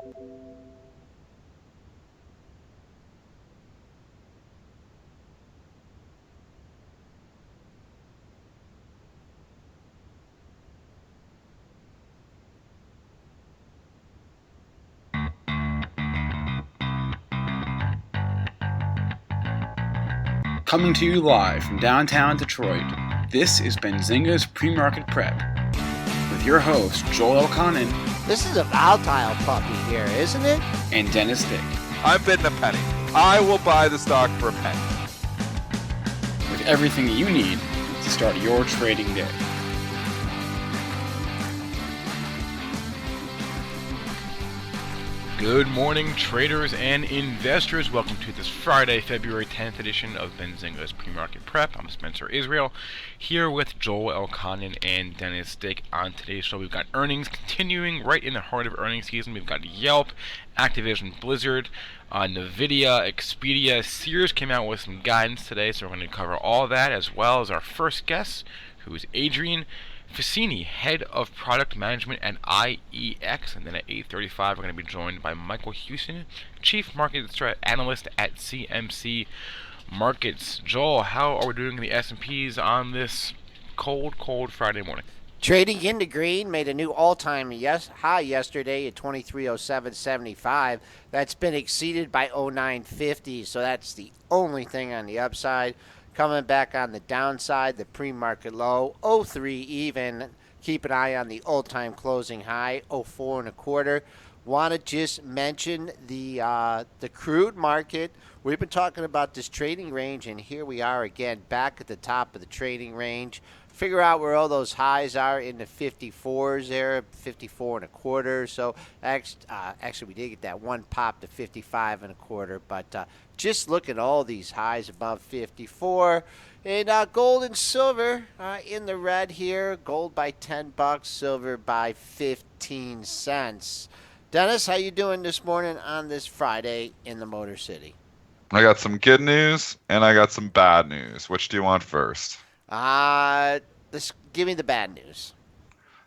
Coming to you live from downtown Detroit, this is Benzinga's PreMarket Prep with your host, Joel Elconin. This is a volatile puppy here, isn't it? And Dennis Dick. I'm bidding a penny. I will buy the stock for a penny. With everything you need to start your trading day. Good morning, traders and investors. Welcome to this Friday, February 10th edition of Benzinga's PreMarket Prep. I'm Spencer Israel, here with Joel Elconin and Dennis Dick. On today's show, we've got earnings continuing right in the heart of earnings season. We've got Yelp, Activision Blizzard, NVIDIA, Expedia, Sears came out with some guidance today, so we're going to cover all that, as well as our first guest, who is Adrian Ficini, Head of Product Management at IEX, and then at 8:35 we're going to be joined by Michael Houston, Chief Market Analyst at CMC Markets. Joel, how are we doing in the S&Ps on this cold Friday morning? Trading into green, made a new all-time high yesterday at 2307.75. That's been exceeded by 0950, so that's the only thing on the upside. Coming back on the downside, the pre-market low, 03 even. Keep an eye on the all-time closing high, 04 1/4. Want to just mention the crude market. We've been talking about this trading range, and here we are again, back at the top of the trading range. Figure out where all those highs are in the 54s there, 54 1/4. So actually, we did get that one pop to 55 1/4, but just look at all these highs above 54. And gold and silver in the red here. Gold by $10, silver by 15 cents. Dennis, how you doing this morning on this Friday in the Motor City? I got some good news and I got some bad news. Which do you want first? Give me the bad news.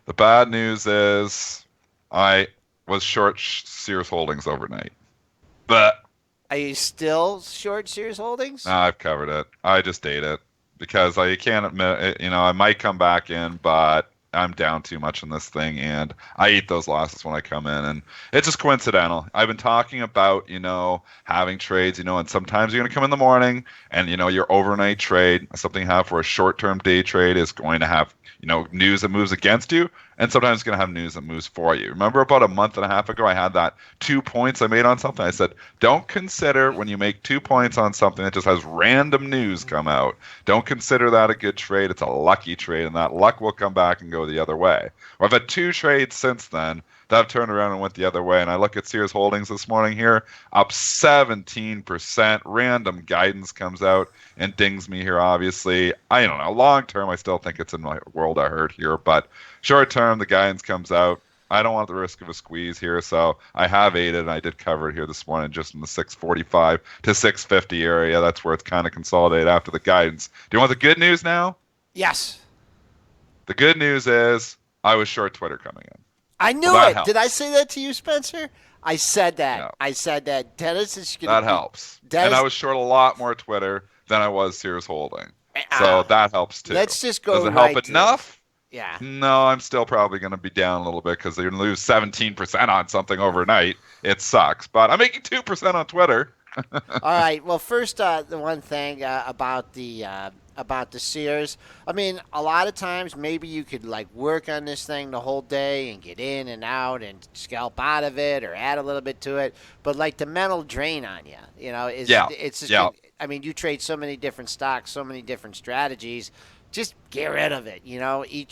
The bad news is I was short Sears Holdings overnight. But are you still short Sears Holdings? No, I've covered it. I just ate it because I can't admit it. I might come back in, but I'm down too much in this thing, and I eat those losses when I come in, and it's just coincidental. I've been talking about, having trades, and sometimes you're going to come in the morning, and, your overnight trade, something you have for a short-term day trade is going to have, news that moves against you, and sometimes it's going to have news that moves for you. Remember about a month and a half ago, I had that 2 points I made on something. I said, don't consider when you make 2 points on something that just has random news come out. Don't consider that a good trade. It's a lucky trade, and that luck will come back and go the other way. Well, I've had 2 trades since then that have turned around and went the other way, and I look at Sears Holdings this morning here, up 17%. Random guidance comes out and dings me here, obviously. I don't know. Long term, I still think it's in my world I heard here, but short term, the guidance comes out. I don't want the risk of a squeeze here, so I have ate it, and I did cover it here this morning just in the 645 to 650 area. That's where it's kind of consolidated after the guidance. Do you want the good news now? Yes. The good news is I was short Twitter coming in. I knew it. Helps. Did I say that to you, Spencer? I said that. No. I said that. Dennis is going to That helps. And I was short a lot more Twitter than I was Sears Holding. So that helps too. Let's just go Does it help enough? Yeah. No, I'm still probably going to be down a little bit because they're going to lose 17% on something overnight. It sucks. But I'm making 2% on Twitter. All right. Well, first, the one thing about the Sears. I mean, a lot of times maybe you could work on this thing the whole day and get in and out and scalp out of it or add a little bit to it. But the mental drain on you, it's just. Yeah. I mean, you trade so many different stocks, so many different strategies. Just get rid of it. Eat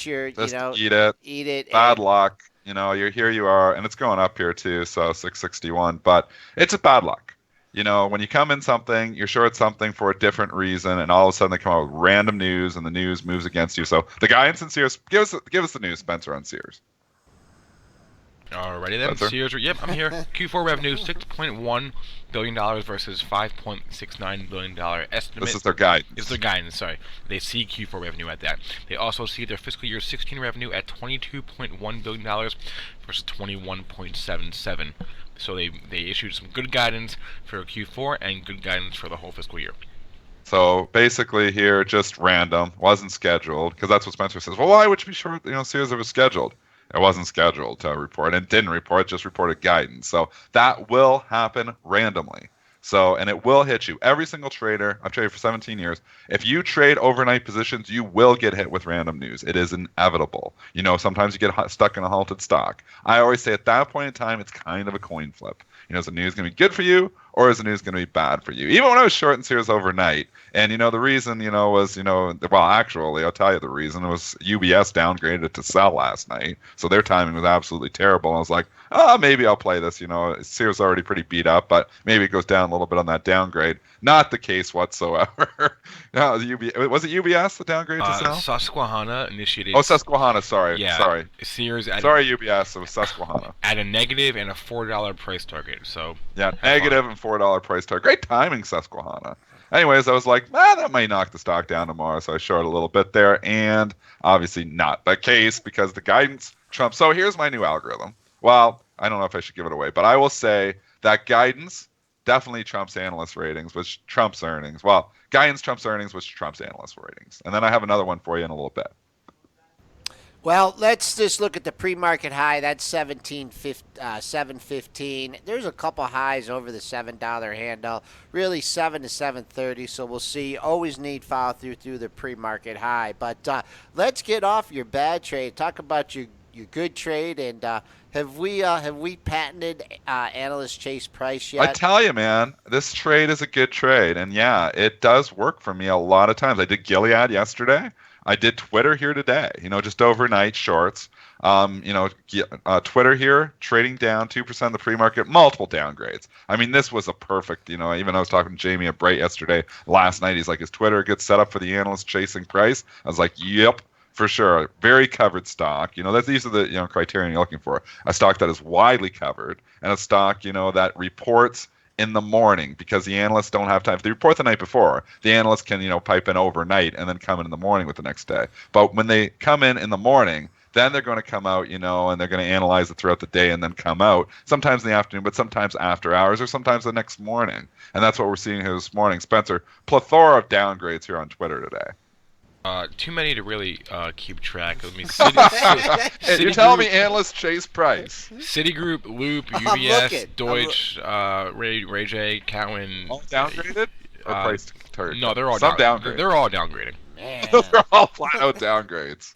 it. Bad luck. Here you are, and it's going up here too. So 661, but it's a bad luck. When you come in something, you're short something for a different reason, and all of a sudden they come out with random news, and the news moves against you. So the guidance in Sears, give us the news, Spencer, on Sears. Alrighty then, Sears. Yep, I'm here. Q4 revenue $6.1 billion versus $5.69 billion estimate. This is their guidance. It's their guidance. Sorry, they see Q4 revenue at that. They also see their fiscal year 16 revenue at $22.1 billion versus $21.77 So they issued some good guidance for Q4 and good guidance for the whole fiscal year. So basically here, just random, wasn't scheduled, because that's what Spencer says. Well, why would you be sure, Sears it was scheduled? It wasn't scheduled to report, and didn't report, just reported guidance. So that will happen randomly. So, and it will hit you. Every single trader, I've traded for 17 years. If you trade overnight positions, you will get hit with random news. It is inevitable. Sometimes you get stuck in a halted stock. I always say at that point in time, it's kind of a coin flip. Is the news going to be good for you, or is the news going to be bad for you? Even when I was short in Sears overnight, and the reason, was, well, actually, I'll tell you the reason. It was UBS downgraded to sell last night, so their timing was absolutely terrible. I was like, maybe I'll play this. Sears already pretty beat up, but maybe it goes down a little bit on that downgrade. Not the case whatsoever. No, was it UBS that downgraded to sell? Susquehanna initiated. Oh, Susquehanna. Sorry. Yeah. Sorry. Sears. Sorry, UBS. It was Susquehanna. At a negative and a $4 price target. So. Yeah, negative and $4 price target. Great timing, Susquehanna. Anyways, I was like, that might knock the stock down tomorrow, so I shorted a little bit there, and obviously not the case because the guidance trumps. So here's my new algorithm. Well, I don't know if I should give it away, but I will say that guidance definitely trumps analyst ratings, which trumps earnings. Well, guidance trumps earnings, which trumps analyst ratings. And then I have another one for you in a little bit. Well, let's just look at the pre-market high. That's 715. There's a couple highs over the $7 handle, really 7 to 730. So we'll see. Always need follow through the pre-market high. But let's get off your bad trade. Talk about your good trade. And have we patented analyst chase price yet? I tell you, man, this trade is a good trade, and yeah, it does work for me a lot of times. I did Gilead yesterday. I did Twitter here today, just overnight shorts. Twitter here trading down 2% of the pre-market, multiple downgrades. I mean, this was a perfect, even I was talking to Jamie at Bright yesterday, last night. He's like, is Twitter a good setup for the analyst chasing price? I was like, yep, for sure. Very covered stock. These are the, criterion you're looking for. A stock that is widely covered and a stock, that reports in the morning because the analysts don't have time. If they report the night before, the analysts can, pipe in overnight and then come in the morning with the next day. But when they come in the morning, then they're going to come out, and they're going to analyze it throughout the day and then come out, sometimes in the afternoon, but sometimes after hours or sometimes the next morning. And that's what we're seeing here this morning. Spencer, plethora of downgrades here on Twitter today. Too many to really keep track. I mean, You're telling me analysts chase price. Citigroup, Loop, UBS, Deutsche, Ray J, Cowen. All downgraded? Or price target? No, they're all downgraded. They're all downgrading. They're all flat out downgrades.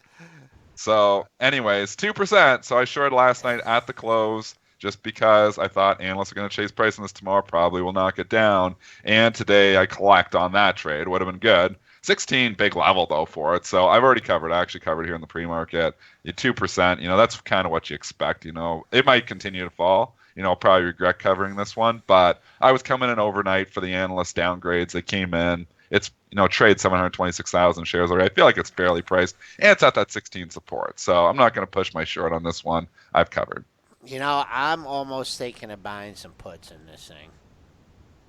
So, anyways, 2%. So I shorted last night at the close just because I thought analysts are going to chase price on this tomorrow. Probably will knock it down. And today I collect on that trade. Would have been good. 16, big level though for it. So I've already covered. I actually covered here in the pre-market. 2%. That's kind of what you expect. It might continue to fall. I'll probably regret covering this one, but I was coming in overnight for the analyst downgrades. They came in. It's trade 726,000 shares already. I feel like it's barely priced, and it's at that 16 support. So I'm not going to push my short on this one. I've covered. I'm almost thinking of buying some puts in this thing.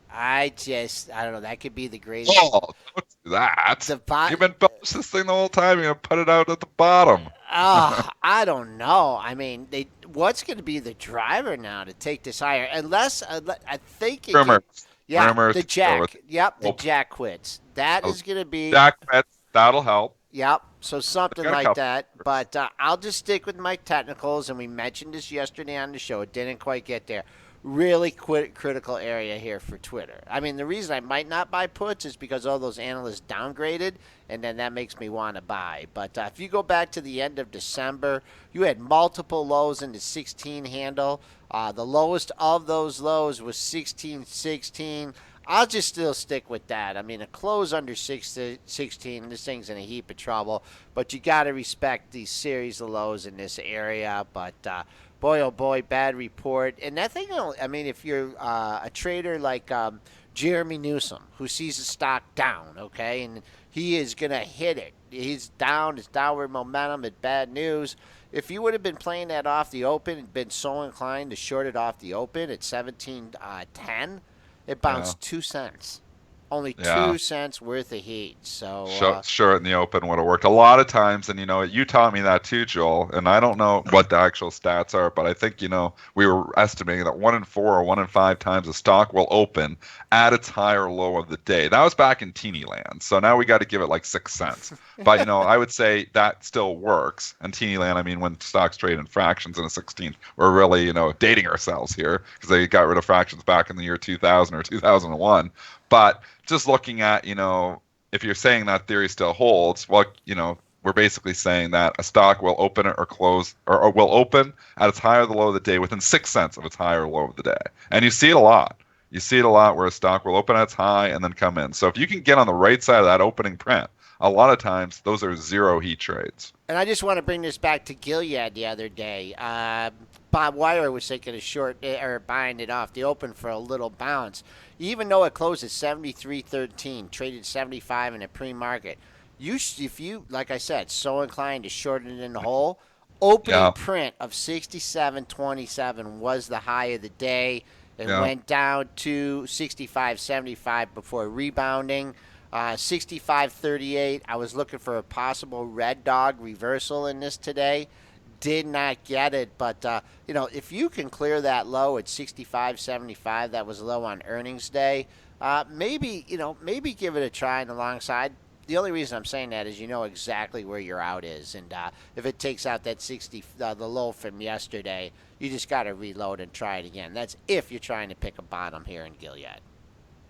I don't know. That could be the greatest. Oh, don't do that. You've been bullish this thing the whole time. You're going to put it out at the bottom. I don't know. I mean, what's going to be the driver now to take this higher? Unless, I think Rumors. The Jack. Yep, the Jack quits. That is going to be. Jack quits. That'll help. Yep, so something like that. But I'll just stick with my technicals, and we mentioned this yesterday on the show. It didn't quite get there. Really critical area here for Twitter. I mean, the reason I might not buy puts is because all those analysts downgraded, and then that makes me want to buy. But if you go back to the end of December, you had multiple lows in the 16 handle. The lowest of those lows was 16.16. I'll just still stick with that. I mean, a close under 16, this thing's in a heap of trouble. But you got to respect these series of lows in this area. But boy, oh boy, bad report. And that thing, I mean, if you're a trader like Jeremy Newsom, who sees the stock down, okay, and he is going to hit it. He's down, it's downward momentum, it's bad news. If you would have been playing that off the open and been so inclined to short it off the open at 17.10, it bounced 2 cents. Only Yeah. 2 cents worth of heat. So Sure, in the open would have worked a lot of times, and you taught me that too, Joel. And I don't know what the actual stats are, but I think we were estimating that 1 in 4 or 1 in 5 times a stock will open at its high or low of the day. That was back in teeny land, so now we got to give it like 6 cents. But I would say that still works. And teeny land, I mean, when stocks trade in fractions in a 16th, we're really dating ourselves here because they got rid of fractions back in the year 2000 or 2001. But just looking at if you're saying that theory still holds, well, we're basically saying that a stock will open or close, or will open at its high or the low of the day within 6 cents of its high or low of the day. And you see it a lot. You see it a lot where a stock will open at its high and then come in. So if you can get on the right side of that opening print, a lot of times those are zero heat trades. And I just want to bring this back to Gilead the other day. Bob Weiler was taking a short or buying it off the open for a little bounce. Even though it closed at 73.13, traded 75 in a pre-market. If you, like I said, so inclined to shorten it in the hole, opening print of 67.27 was the high of the day. It went down to 65.75 before rebounding. 65.38. I was looking for a possible red dog reversal in this today. Did not get it, but if you can clear that low at 65.75, that was low on earnings day. Maybe give it a try on the long side. The only reason I'm saying that is exactly where your out is, and if it takes out that the low from yesterday, you just got to reload and try it again. That's if you're trying to pick a bottom here in Gilead.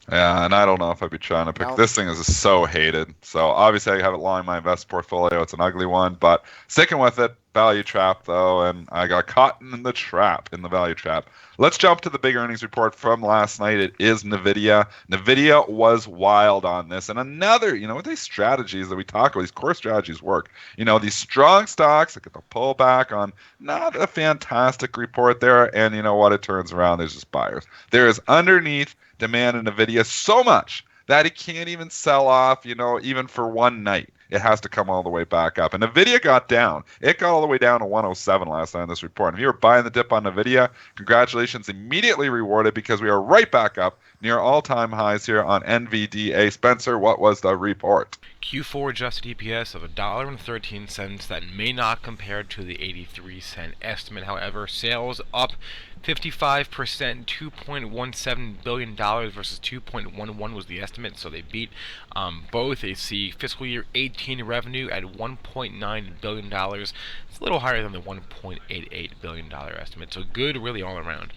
Yeah, and I don't know if I'd be trying to pick. This thing is so hated. So obviously I have it long in my invest portfolio. It's an ugly one, but sticking with it. Value trap though, and I got caught in the value trap. Let's jump to the big earnings report from last night. It is NVIDIA. NVIDIA was wild on this, and another, these strategies that we talk about, these core strategies work. These strong stocks that get the pullback on not a fantastic report there, and you know what? It turns around. There's just buyers. There is underneath demand in NVIDIA so much that it can't even sell off, even for one night. It has to come all the way back up. And NVIDIA got down. It got all the way down to 107 last night in this report. And if you were buying the dip on NVIDIA, congratulations, immediately rewarded because we are right back up near all-time highs here on NVDA. Spencer, what was the report? Q4 adjusted EPS of $1.13. That may not compare to the 83-cent estimate. However, sales up 55%, $2.17 billion versus $2.11 was the estimate, so they beat both. They see fiscal year 18 revenue at $1.9 billion. It's a little higher than the $1.88 billion estimate, so good really all around.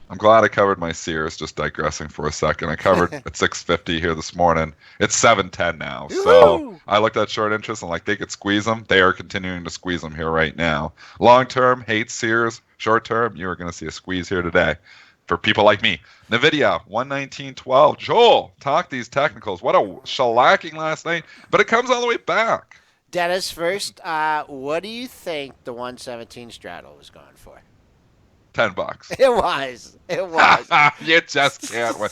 I'm glad I covered my Sears, just digressing for a second. I covered at 650 here this morning. It's 710 now. So I looked at short interest and they could squeeze them. They are continuing to squeeze them here right now. Long term, hate Sears. Short term, you are going to see a squeeze here today for people like me. NVIDIA, 119.12. Joel, talk these technicals. What a shellacking last night, but it comes all the way back. Dennis, first, what do you think the 117 straddle was going for? $10. It was. You just can't win.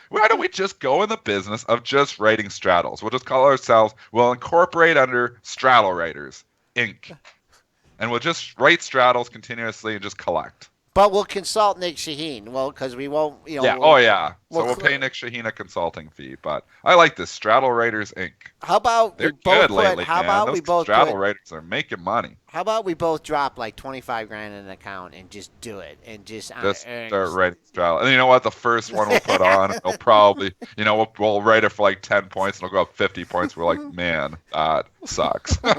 Why don't we just go in the business of just writing straddles? We'll just call ourselves, we'll incorporate under Straddle Writers, Inc. And we'll just write straddles continuously and just collect. But we'll consult Nick Shaheen. Well, because we won't, Yeah. So we'll pay Nick Shaheen a consulting fee. But I like this Straddle Writers Inc. How about they're good lately, man. Those Straddle Writers are making money. How about we both drop like $25,000 in an account and just do it and just start writing straddle. And you know what? The first one we'll put on, it'll probably, we'll write it for like 10 points and it'll go up 50 points. We're like, man, that sucks. What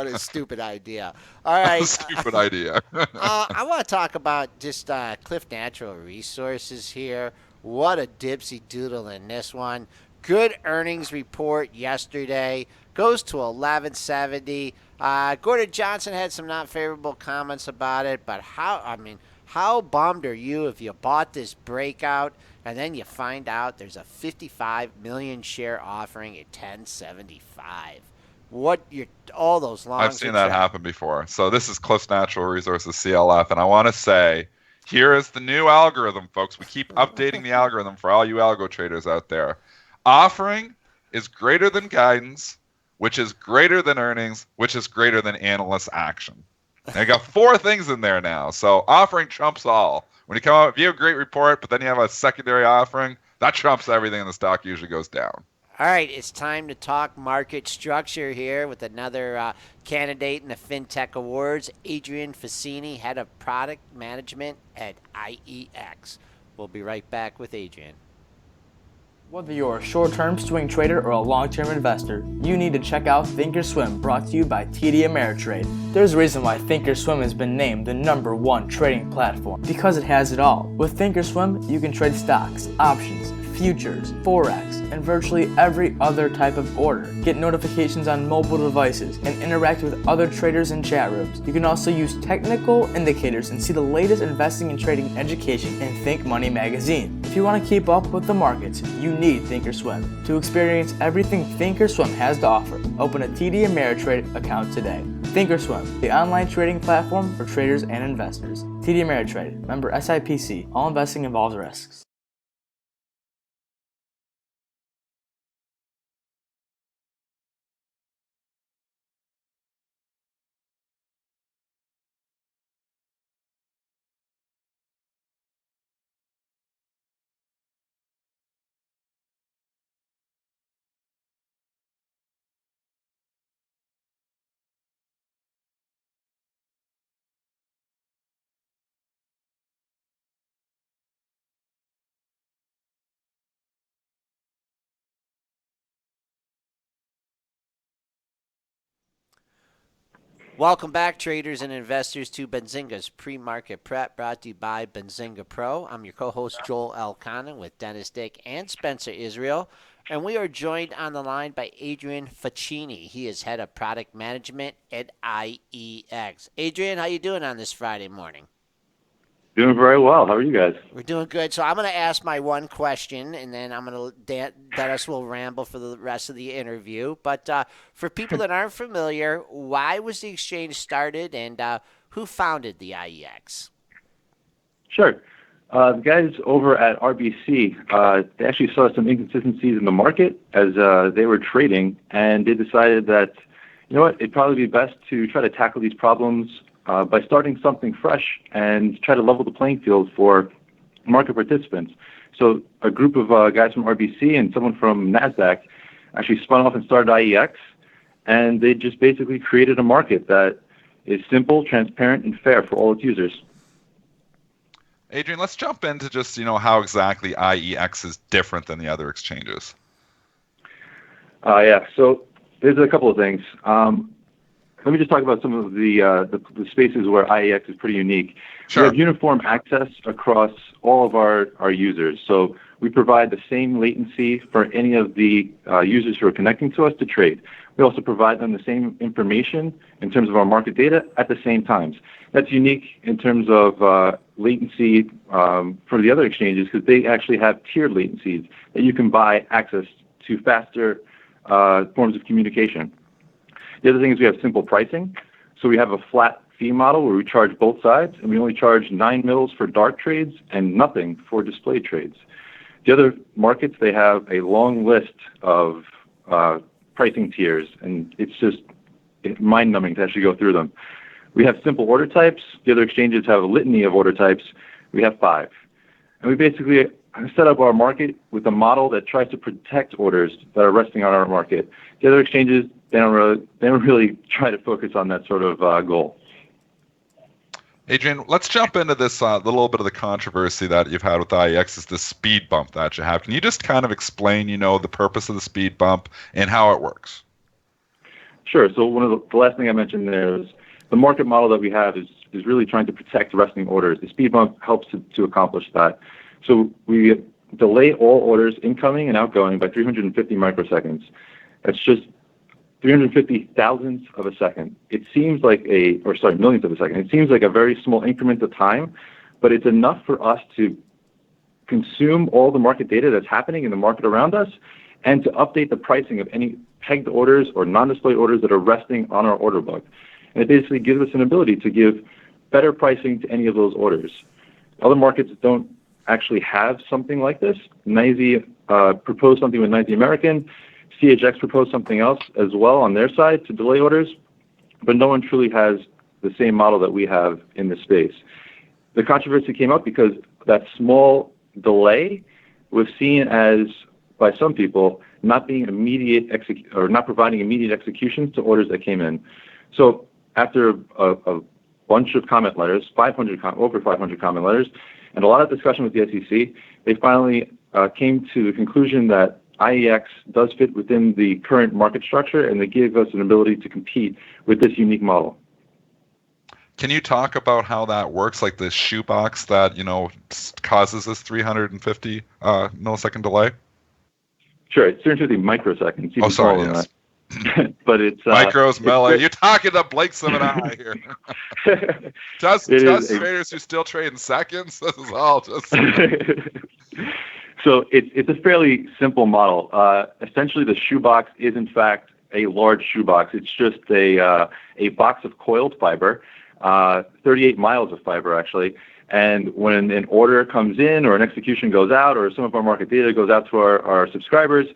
a stupid idea. All right. Stupid idea. I want to talk about just Cliff Natural Resources here. What a dipsy doodle in this one. Good earnings report yesterday. Goes to 1170. Gordon Johnson had some not favorable comments about it, but how bummed are you if you bought this breakout and then you find out there's a 55 million share offering at 1075? All those longs? I've seen that happen before. So this is Cliff Natural Resources CLF, and I want to say, here is the new algorithm, folks. We keep updating the algorithm for all you algo traders out there. Offering is greater than guidance, which is greater than earnings, which is greater than analyst action. And I got 4 things in there now. So offering trumps all. When you come out, if you have a great report, but then you have a secondary offering, that trumps everything, and the stock usually goes down. All right, it's time to talk market structure here with another candidate in the FinTech Awards, Adrian Fassini, head of product management at IEX. We'll be right back with Adrian. Whether you're a short-term swing trader or a long-term investor, you need to check out ThinkorSwim, brought to you by TD Ameritrade. There's a reason why ThinkorSwim has been named the #1 trading platform, because it has it all. With ThinkorSwim, you can trade stocks, options, futures, forex, and virtually every other type of order. Get notifications on mobile devices and interact with other traders in chat rooms. You can also use technical indicators and see the latest investing and trading education in Think Money magazine. If you want to keep up with the markets, you need ThinkorSwim. To experience everything ThinkorSwim has to offer, open a TD Ameritrade account today. ThinkorSwim, the online trading platform for traders and investors. TD Ameritrade, member SIPC. All investing involves risks. Welcome back, traders and investors, to Benzinga's Pre-Market Prep, brought to you by Benzinga Pro. I'm your co-host, Joel Elconin, with Dennis Dick and Spencer Israel. And we are joined on the line by Adrian Fassini. He is head of product management at IEX. Adrian, how you doing on this Friday morning? Doing very well. How are you guys? We're doing good. So I'm going to ask my one question, and then I'm going to Dennis will ramble for the rest of the interview. But for people that aren't familiar, why was the exchange started, and who founded the IEX? Sure. The guys over at RBC, they actually saw some inconsistencies in the market as they were trading, and they decided that, you know what, it'd probably be best to try to tackle these problems by starting something fresh and try to level the playing field for market participants. So a group of guys from RBC and someone from NASDAQ actually spun off and started IEX, and they just basically created a market that is simple, transparent, and fair for all its users. Adrian, let's jump into just, how exactly IEX is different than the other exchanges. Yeah, so there's a couple of things. Let me just talk about some of the spaces where IEX is pretty unique. Sure. We have uniform access across all of our users. So we provide the same latency for any of the users who are connecting to us to trade. We also provide them the same information in terms of our market data at the same times. That's unique in terms of latency for the other exchanges, because they actually have tiered latencies that you can buy access to faster forms of communication. The other thing is we have simple pricing. So we have a flat fee model where we charge both sides, and we only charge 9 mils for dark trades and nothing for display trades. The other markets, they have a long list of pricing tiers, and it's just mind-numbing to actually go through them. We have simple order types. The other exchanges have a litany of order types. We have 5. And we basically set up our market with a model that tries to protect orders that are resting on our market. The other exchanges, they don't really try to focus on that sort of goal. Adrian, let's jump into this little bit of the controversy that you've had with IEX is the speed bump that you have. Can you just kind of explain, the purpose of the speed bump and how it works? Sure. So one of the last thing I mentioned there is the market model that we have is really trying to protect resting orders. The speed bump helps to accomplish that. So we delay all orders incoming and outgoing by 350 microseconds. That's just 350 thousandths of a second. It seems like millionths of a second. It seems like a very small increment of time, but it's enough for us to consume all the market data that's happening in the market around us and to update the pricing of any pegged orders or non-display orders that are resting on our order book. And it basically gives us an ability to give better pricing to any of those orders. Other markets don't actually have something like this. NYSE proposed something with NYSE American. CHX proposed something else as well on their side to delay orders, but no one truly has the same model that we have in this space. The controversy came up because that small delay was seen as, by some people, not being not providing immediate executions to orders that came in. So after a bunch of comment letters, over 500 comment letters, and a lot of discussion with the SEC, they finally came to the conclusion that IEX does fit within the current market structure, and they gave us an ability to compete with this unique model. Can you talk about how that works, like the shoebox that, causes this 350 millisecond delay? Sure, it's 350 microseconds. Oh, sorry, yes. But it's micros, milli. You're talking to Blake Sim and I here. just traders who still trade in seconds. This is all just. So it's a fairly simple model. Essentially, the shoebox is in fact a large shoebox. It's just a box of coiled fiber, 38 miles of fiber actually. And when an order comes in or an execution goes out or some of our market data goes out to our subscribers,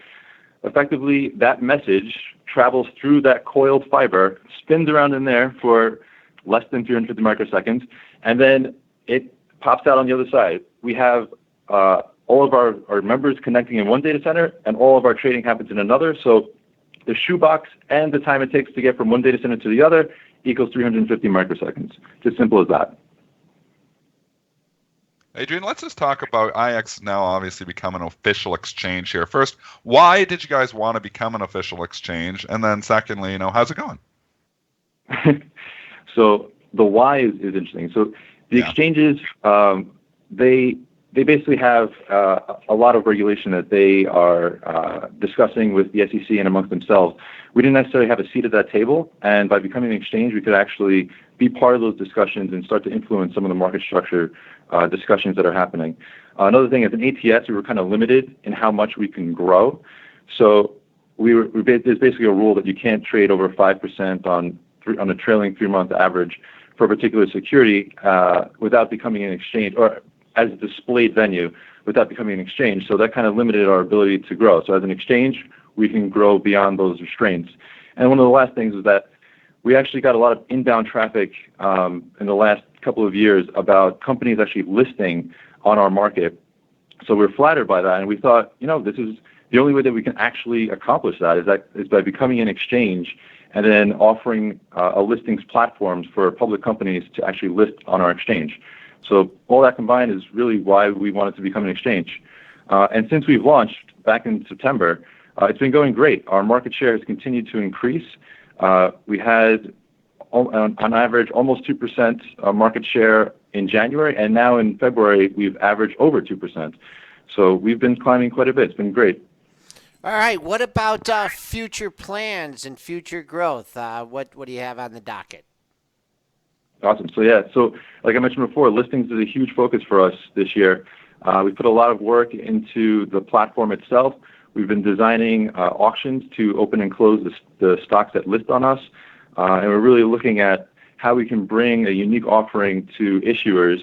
effectively that message travels through that coiled fiber, spins around in there for less than 350 microseconds, and then it pops out on the other side. We have all of our members connecting in one data center, and all of our trading happens in another. So the shoebox and the time it takes to get from one data center to the other equals 350 microseconds. It's as simple as that. Adrian, let's just talk about IEX now obviously become an official exchange here. First, why did you guys want to become an official exchange? And then secondly, how's it going? So the why is interesting. So the exchanges, they basically have a lot of regulation that they are discussing with the SEC and amongst themselves. We didn't necessarily have a seat at that table, and by becoming an exchange, we could actually be part of those discussions and start to influence some of the market structure discussions that are happening. Another thing, as an ATS, we were kind of limited in how much we can grow. So there's basically a rule that you can't trade over 5% on a trailing 3-month average for a particular security without becoming an exchange, or as a displayed venue without becoming an exchange. So that kind of limited our ability to grow. So as an exchange, we can grow beyond those restraints. And one of the last things is that we actually got a lot of inbound traffic in the last couple of years about companies actually listing on our market. So we're flattered by that, and we thought, this is the only way that we can actually accomplish that is by becoming an exchange and then offering a listings platforms for public companies to actually list on our exchange. So all that combined is really why we wanted to become an exchange. And since we've launched back in September, it's been going great. Our market share has continued to increase. We had, on average, almost 2% market share in January, and now in February, we've averaged over 2%. So we've been climbing quite a bit. It's been great. All right. What about future plans and future growth? What do you have on the docket? Awesome. So like I mentioned before, listings is a huge focus for us this year. We put a lot of work into the platform itself. We've been designing auctions to open and close the stocks that list on us. And we're really looking at how we can bring a unique offering to issuers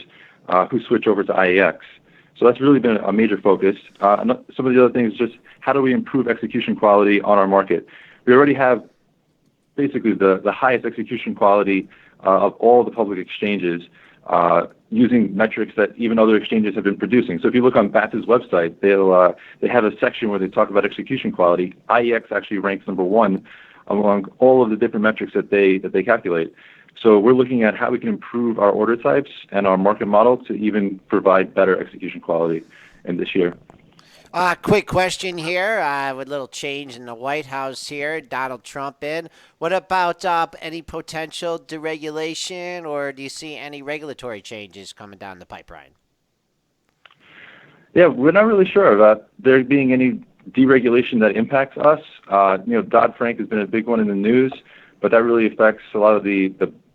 who switch over to IEX. So that's really been a major focus. Some of the other things, just how do we improve execution quality on our market? We already have basically the highest execution quality of all the public exchanges using metrics that even other exchanges have been producing. So if you look on BATS's website, they have a section where they talk about execution quality. IEX actually ranks number 1 among all of the different metrics that they calculate. So we're looking at how we can improve our order types and our market model to even provide better execution quality in this year. Quick question here. With a little change in the White House here, Donald Trump in. What about any potential deregulation, or do you see any regulatory changes coming down the pipeline? Yeah, we're not really sure about there being any deregulation that impacts us. Dodd-Frank has been a big one in the news, but that really affects a lot of the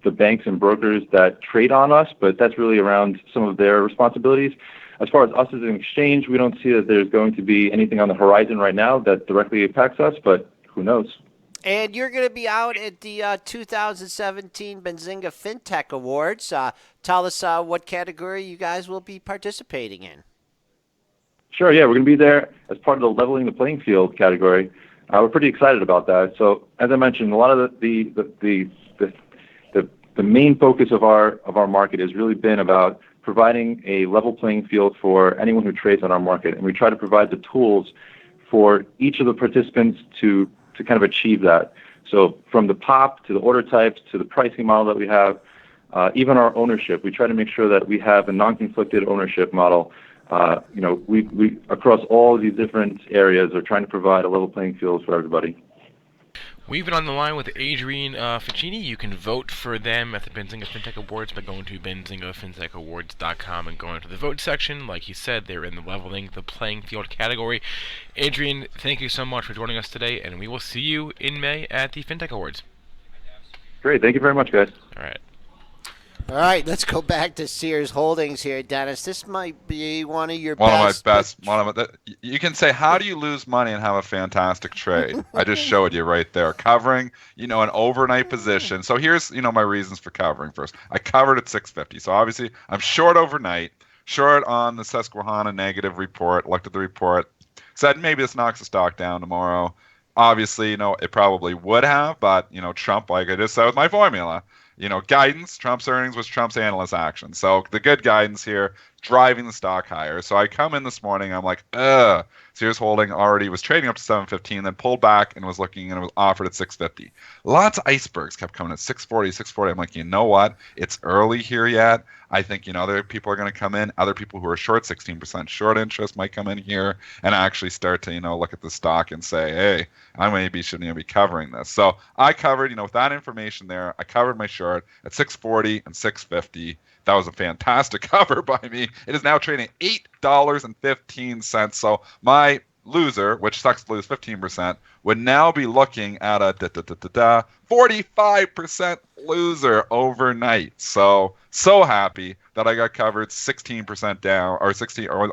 banks and brokers that trade on us, but that's really around some of their responsibilities. As far as us as an exchange, we don't see that there's going to be anything on the horizon right now that directly impacts us, but who knows? And you're going to be out at the 2017 Benzinga FinTech Awards. Tell us what category you guys will be participating in. Sure, yeah, we're going to be there as part of the leveling the playing field category. We're pretty excited about that. So, as I mentioned, a lot of the main focus of our market has really been about providing a level playing field for anyone who trades on our market. And we try to provide the tools for each of the participants to kind of achieve that. So from the pop to the order types to the pricing model that we have, even our ownership, we try to make sure that we have a non-conflicted ownership model. We across all of these different areas are trying to provide a level playing field for everybody. We've been on the line with Adrian Ficini. You can vote for them at the Benzinga FinTech Awards by going to benzingafintech.awards.com and going to the vote section. Like he said, they're in the leveling the playing field category. Adrian, thank you so much for joining us today, and we will see you in May at the FinTech Awards. Great. Thank you very much, guys. All right. All right, let's go back to Sears Holdings here, Dennis. This might be one of your best. You can say, how do you lose money and have a fantastic trade? I just showed you right there. Covering, an overnight position. So here's, my reasons for covering first. I covered at 650. So obviously I'm short overnight, short on the Susquehanna negative report, looked at the report, said maybe this knocks the stock down tomorrow. Obviously, it probably would have, but, Trump, like I just said with my formula, guidance, Trump's earnings was Trump's analyst action. So the good guidance here, driving the stock higher. So I come in this morning, I'm like, Sears Holding already was trading up to 715, then pulled back and was looking and it was offered at 650. Lots of icebergs kept coming at 640, 640. I'm like, you know what? It's early here yet. I think, other people are going to come in. Other people who are short, 16% short interest might come in here and actually start to, look at the stock and say, hey, I maybe shouldn't even be covering this. So I covered, with that information there, I covered my short at 640 and 650. That was a fantastic cover by me. It is now trading $8.15. So my loser, which sucks to lose 15%, would now be looking at a 45% loser overnight. So happy that I got covered 16% down, or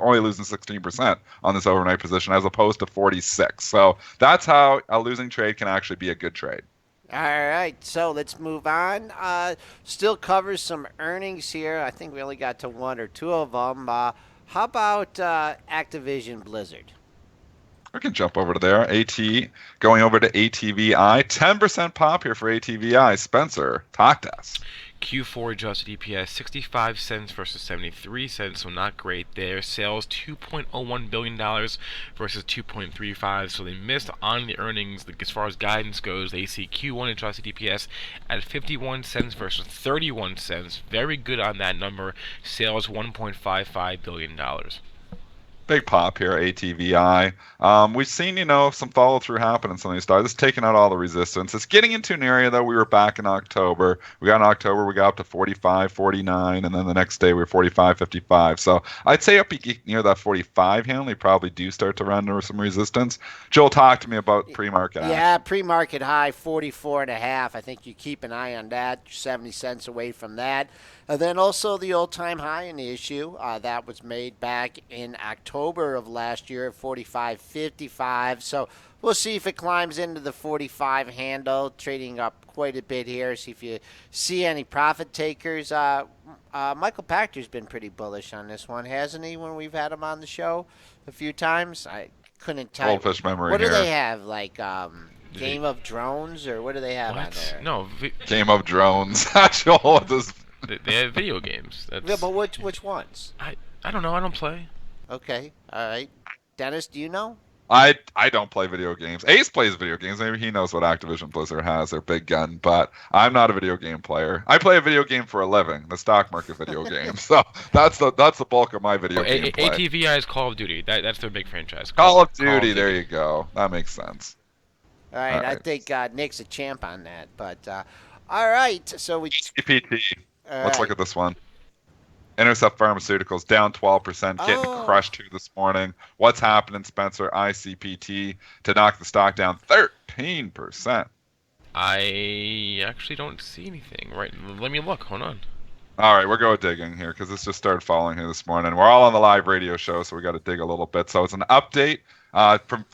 only losing 16% on this overnight position as opposed to 46. So that's how a losing trade can actually be a good trade. All right, so let's move on. Still covers some earnings here. I think we only got to one or two of them. How about Activision Blizzard? We can jump over to there. Going over to ATVI. 10% pop here for ATVI. Spencer, talk to us. Q4 adjusted EPS 65 cents versus 73 cents, so not great there. Sales $2.01 billion versus 2.35, so they missed on the earnings. As far as guidance goes, they see Q1 adjusted EPS at 51 cents versus 31 cents. Very good on that number. Sales $1.55 billion. Big pop here, ATVI. We've seen, some follow through happen in some of these stocks. It's taking out all the resistance. It's getting into an area that we were back in October. We got up to 45, 49, and then the next day we were 45, 55. So I'd say up near that 45 handle, you probably do start to run into some resistance. Joel, talk to me about pre-market. Yeah, pre-market high 44.5. I think you keep an eye on that. 70 cents away from that. And then also the all-time high in the issue that was made back in October of last year at 45.55. So we'll see if it climbs into the 45 handle, trading up quite a bit here. See if you see any profit takers. Michael Pachter's been pretty bullish on this one, hasn't he, when we've had him on the show a few times? I couldn't tell. Goldfish memory. What do they have, like Game of Drones, or what do they have on there? No. Game of Drones. Joel, They have video games. Yeah, but which ones? I don't know. I don't play. Okay. All right. Dennis, do you know? I don't play video games. Ace plays video games. Maybe he knows what Activision Blizzard has, their big gun, but I'm not a video game player. I play a video game for a living, the stock market video game. So that's the bulk of my video game play. ATVI is Call of Duty. That's their big franchise. Call of Duty, there you go. That makes sense. All right. I think Nick's a champ on that, but all right. So we CPT. Let's look at this one. Intercept Pharmaceuticals down 12%, getting crushed here this morning. What's happening, Spencer? ICPT to knock the stock down 13%. I actually don't see anything. Right, let me look. Hold on. All right, we're going digging here because this just started falling here this morning. We're all on the live radio show, so we got to dig a little bit. So it's an update from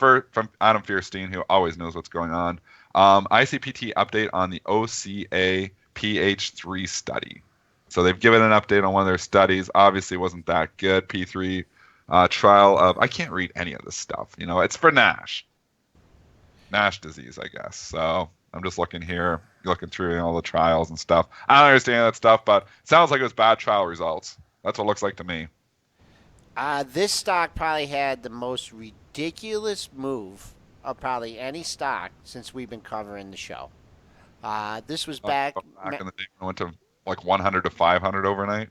Adam Fierstein, who always knows what's going on. ICPT update on the OCA PH3 study. So they've given an update on one of their studies. Obviously, it wasn't that good. P3 trial of, I can't read any of this stuff. It's for NASH disease, I guess. So I'm just looking through all the trials and stuff. I don't understand that stuff, but it sounds like it was bad trial results. That's what it looks like to me. This stock probably had the most ridiculous move of probably any stock since we've been covering the show. This was back. Back in the day, when it went to like 100 to 500 overnight.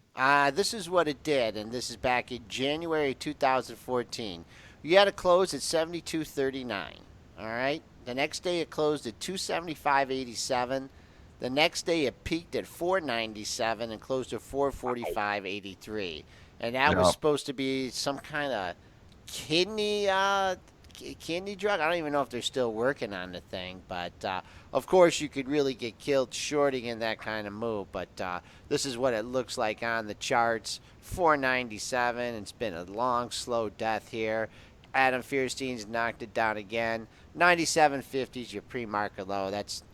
This is what it did, and this is back in January 2014. You had to close at 72.39. All right. The next day it closed at 275.87. The next day it peaked at 497 and closed at 445.83. And that was supposed to be some kind of kidney drug. I don't even know if they're still working on the thing, but of course you could really get killed shorting in that kind of move. But this is what it looks like on the charts. 497. It's been a long, slow death here. Adam Fierstein's knocked it down again. 97.50 is your pre-market low.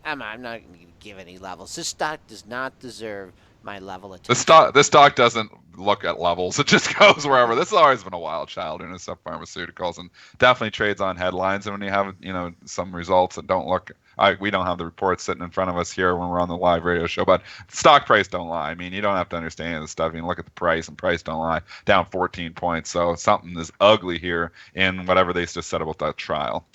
I'm not going to give any levels. This stock does not deserve my level of attention. This stock doesn't look at levels. It just goes wherever. This has always been a wild child in stuff Pharmaceuticals, and definitely trades on headlines. And when you have some results that don't look, we don't have the reports sitting in front of us here when we're on the live radio show, but stock price don't lie. I mean, you don't have to understand any of this stuff. You can look at the price, and price don't lie. Down 14 points. So something is ugly here in whatever they just said about that trial.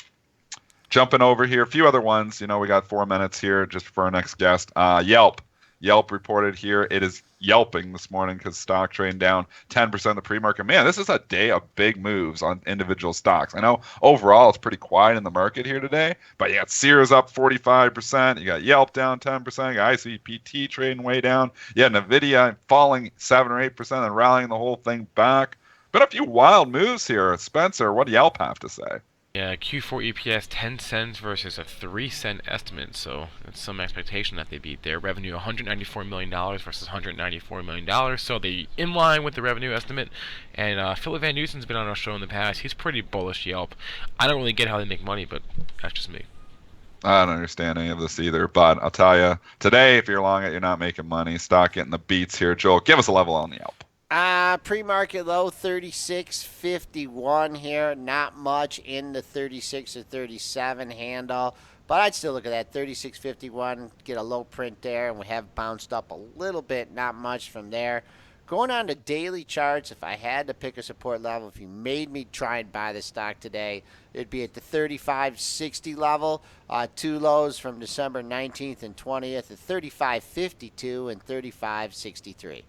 Jumping over here, a few other ones. We got 4 minutes here just for our next guest. Yelp. Yelp reported here it is yelping this morning because stock trading down 10% of the pre-market. Man, this is a day of big moves on individual stocks. I know overall it's pretty quiet in the market here today, but you got Sears up 45%. You got Yelp down 10%. You got ICPT trading way down. You got NVIDIA falling 7 or 8% and rallying the whole thing back. Been a few wild moves here. Spencer, what do Yelp have to say? Yeah, Q4 EPS 10 cents versus a 3-cent estimate, so that's some expectation that they beat there. Revenue $194 million versus $194 million, so they in line with the revenue estimate. And Philip Van Dusen's been on our show in the past. He's pretty bullish Yelp. I don't really get how they make money, but that's just me. I don't understand any of this either, but I'll tell you, today, if you're long it, you're not making money. Stock getting the beats here. Joel, give us a level on Yelp. Pre-market low 36.51 here. Not much in the 36 or 37 handle, but I'd still look at that 36.51. Get a low print there, and we have bounced up a little bit. Not much from there. Going on to daily charts, if I had to pick a support level, if you made me try and buy the stock today, it'd be at the 35.60 level. Two lows from December 19th and 20th at 35.52 and 35.63.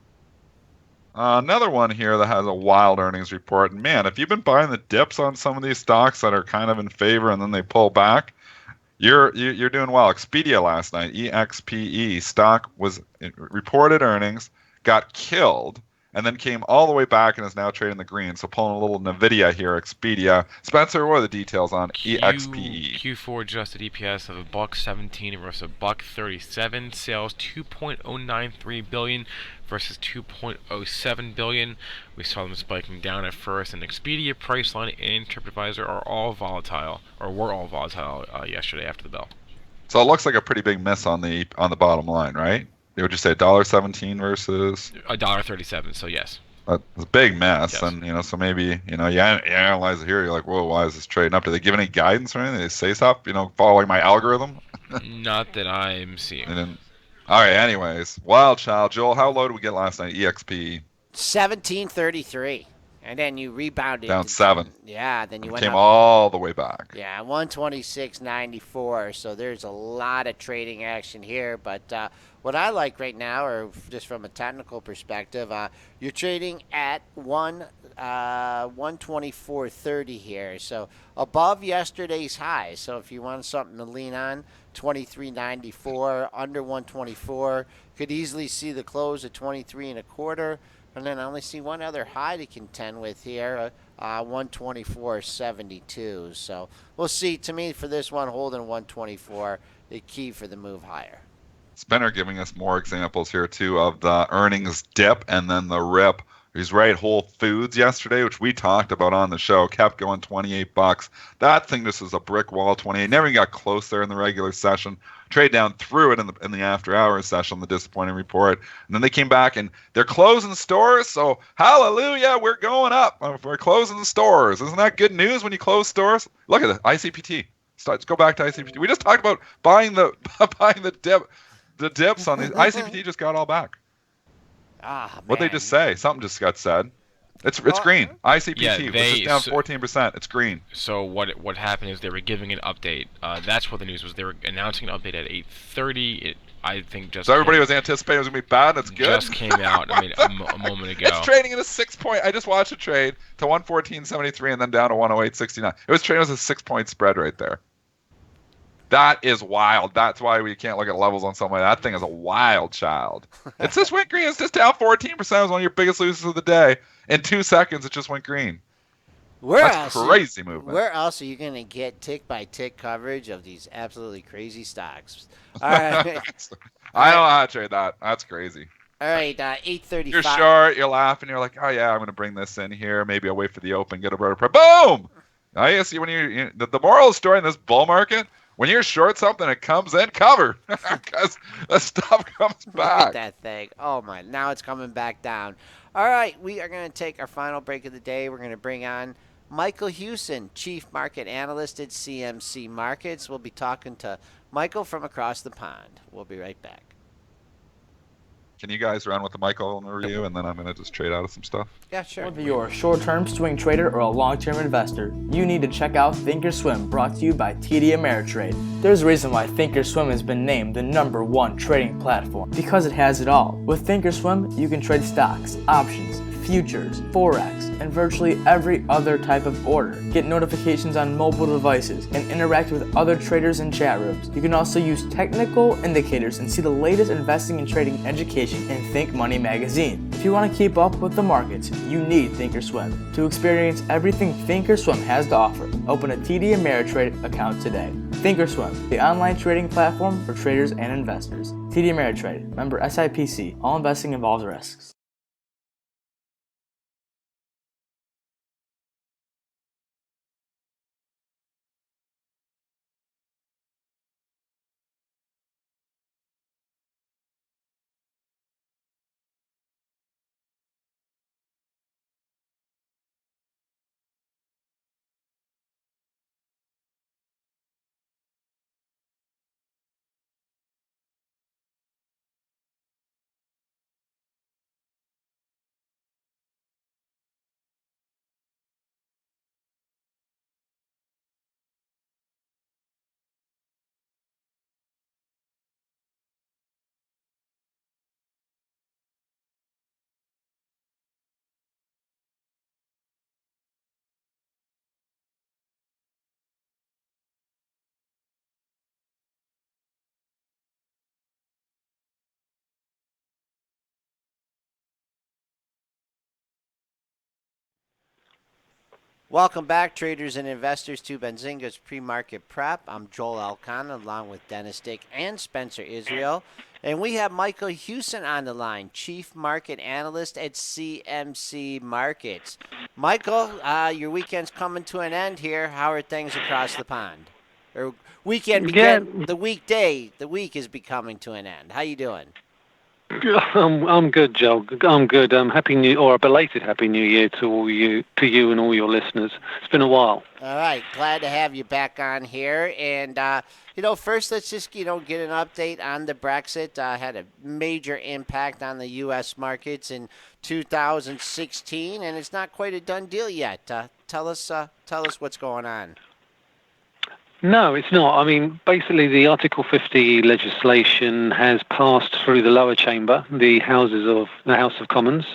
Another one here that has a wild earnings report. And man, if you've been buying the dips on some of these stocks that are kind of in favor and then they pull back, you're doing well. Expedia last night, EXPE stock was reported earnings, got killed, and then came all the way back and is now trading the green. So pulling a little NVIDIA here, Expedia. Spencer, what are the details on EXPE? Q4 adjusted EPS of $1.17 versus $1.37. Sales $2.093 billion versus $2.07 billion. We saw them spiking down at first, and Expedia, Priceline, and TripAdvisor are all volatile, or were all volatile yesterday after the bell. So it looks like a pretty big miss on the bottom line, right? Would you say $1.17 versus $1.37? So yes. It's a big mess, Yes. And so maybe you analyze it here. You're like, whoa, why is this trading up? Do they give any guidance or anything? Do they say something? Following my algorithm? Not that I'm seeing. All right. Anyways, wild child. Joel, how low did we get last night? EXP 17.33, and then you rebounded down 7. Yeah, then you went Came up. all the way back. Yeah, 126.94. So there's a lot of trading action here. But what I like right now, or just from a technical perspective, you're trading at 124.30 here. So above yesterday's high. So if you want something to lean on, 23.94 under 124. Could easily see the close at 23.25. And then I only see one other high to contend with here, 124.72. So we'll see. To me, for this one, holding 124, the key for the move higher. Spinner giving us more examples here, too, of the earnings dip and then the rip. He's right, Whole Foods yesterday, which we talked about on the show, kept going $28. That thing just was a brick wall, 28. Never even got close there in the regular session. Trade down through it in the after hours session, the disappointing report. And then they came back and they're closing stores. So hallelujah, we're going up. We're closing the stores. Isn't that good news when you close stores? Look at it, ICPT. Let's go back to ICPT. We just talked about buying the dips on these. ICPT just got all back. Ah, What'd they man. just say? Something just got said. It's Oh, green. ICPT, Yeah, which is down 14%. It's green. So what happened is they were giving an update. That's what the news was. They were announcing an update at 8:30. I think just So everybody was anticipating it was going to be bad. That's good. Just came out. I mean, a moment ago. It's trading at a 6-point. I just watched it trade to 114.73 and then down to 108.69. It was trading as a 6-point spread right there. That is wild. That's why we can't look at levels on something like that. That thing is a wild child. It's just went green. It's just down 14%. It was one of your biggest losers of the day. In 2 seconds, it just went green. That's crazy movement. Where else are you going to get tick-by-tick coverage of these absolutely crazy stocks? All right. I don't know how to trade that. That's crazy. All right, 8:35. You're short. You're laughing. You're like, oh, yeah, I'm going to bring this in here. Maybe I'll wait for the open, get a better price. Boom! I see when the moral of the story in this bull market, when you're short something, it comes in cover because the stuff comes Look back. at that thing. Oh, my. Now it's coming back down. All right, we are going to take our final break of the day. We're going to bring on Michael Hewson, Chief Market Analyst at CMC Markets. We'll be talking to Michael from across the pond. We'll be right back. Can you guys run with the Michael in the review, and then I'm going to just trade out of some stuff? Yeah, sure. Whether you're a short-term swing trader or a long-term investor, you need to check out ThinkorSwim, brought to you by TD Ameritrade. There's a reason why ThinkorSwim has been named the #1 trading platform, because it has it all. With ThinkorSwim, you can trade stocks, options, futures, forex, and virtually every other type of order. Get notifications on mobile devices and interact with other traders in chat rooms. You can also use technical indicators and see the latest investing and trading education in Think Money magazine. If you want to keep up with the markets, you need ThinkorSwim. To experience everything ThinkorSwim has to offer, open a TD Ameritrade account today. ThinkorSwim, the online trading platform for traders and investors. TD Ameritrade, member SIPC. All investing involves risks. Welcome back, traders and investors, to Benzinga's Pre-Market Prep. I'm Joel Elkann, along with Dennis Dick and Spencer Israel. And we have Michael Hewson on the line, Chief Market Analyst at CMC Markets. Michael, your weekend's coming to an end here. How are things across the pond? Or weekend began, the week is becoming to an end. How you doing? I'm good, Joe. I'm good. Happy New, or a belated Happy New Year to you and all your listeners. It's been a while. All right, glad to have you back on here. And first let's just get an update on the Brexit. Had a major impact on the U.S. markets in 2016, and it's not quite a done deal yet. Tell us what's going on. No, it's not. I mean, basically, the Article 50 legislation has passed through the lower chamber, the House of Commons.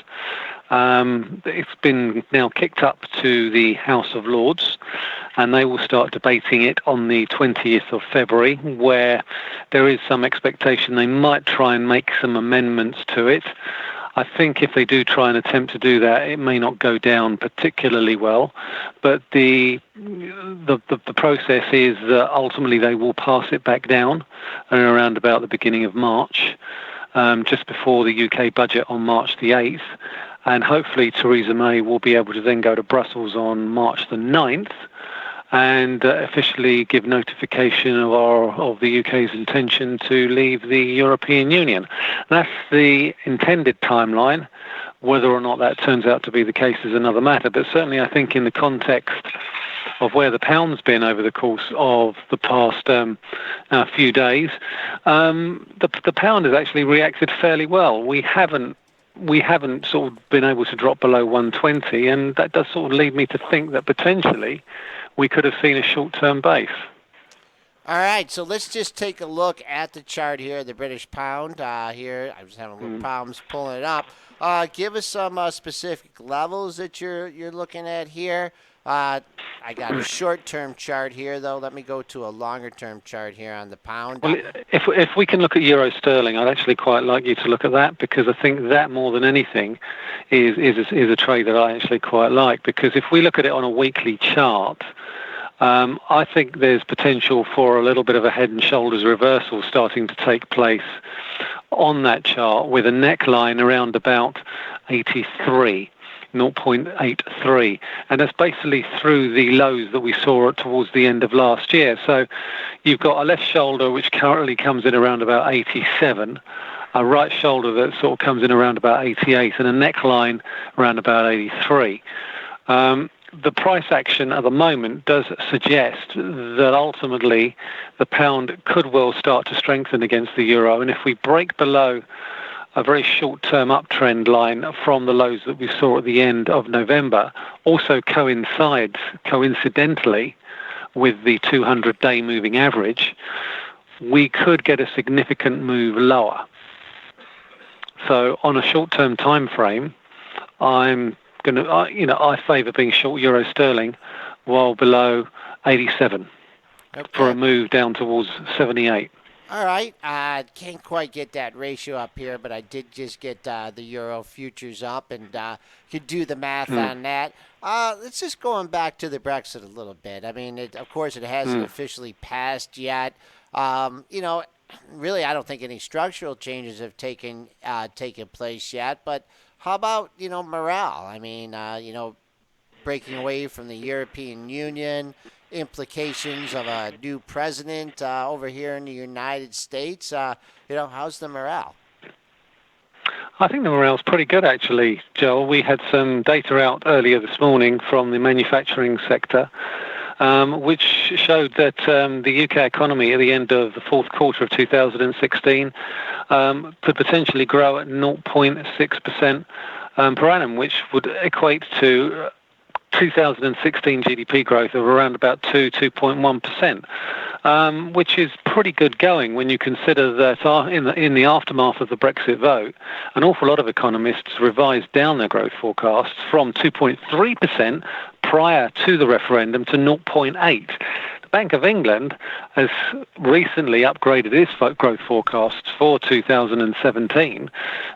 It's been now kicked up to the House of Lords, and they will start debating it on the 20th of February, where there is some expectation they might try and make some amendments to it. I think if they do try and attempt to do that, it may not go down particularly well. But the process is that ultimately they will pass it back down around about the beginning of March, just before the UK budget on March the 8th. And hopefully Theresa May will be able to then go to Brussels on March the 9th and officially give notification of the UK's intention to leave the European Union. That's the intended timeline. Whether or not that turns out to be the case is another matter, but certainly I think in the context of where the pound's been over the course of the past few days, the pound has actually reacted fairly well. We haven't we haven't sort of been able to drop below 120, and that does sort of lead me to think that potentially we could have seen a short-term base. All right, so let's just take a look at the chart here, the British pound here. I was having a little problems pulling it up. Give us some specific levels that you're looking at here. I got a short-term chart here, though. Let me go to a longer-term chart here on the pound. Well, if we can look at euro sterling, I'd actually quite like you to look at that, because I think that more than anything is a trade that I actually quite like. Because if we look at it on a weekly chart, I think there's potential for a little bit of a head and shoulders reversal starting to take place on that chart, with a neckline around about 83. 0.83, and that's basically through the lows that we saw towards the end of last year. So you've got a left shoulder which currently comes in around about 87, a right shoulder that sort of comes in around about 88, and a neckline around about 83. The price action at the moment does suggest that ultimately the pound could well start to strengthen against the euro, and if we break below a very short-term uptrend line from the lows that we saw at the end of November also coincidentally with the 200-day moving average, we could get a significant move lower. So on a short-term time frame, I favour being short euro sterling while below 87 for a move down towards 78. All right, can't quite get that ratio up here, but I did just get the euro futures up, and could do the math on that. Let's just going back to the Brexit a little bit. I mean, of course, it hasn't officially passed yet. Really, I don't think any structural changes have taken place yet. But how about morale? I mean, breaking away from the European Union, implications of a new president over here in the United States. How's the morale? I think the morale's pretty good, actually, Joel. We had some data out earlier this morning from the manufacturing sector, which showed that the UK economy at the end of the fourth quarter of 2016 could potentially grow at 0.6% per annum, which would equate to 2016 GDP growth of around about 2.1%, which is pretty good going when you consider that in the aftermath of the Brexit vote, an awful lot of economists revised down their growth forecasts from 2.3% prior to the referendum to 0.8%. The Bank of England has recently upgraded its growth forecasts for 2017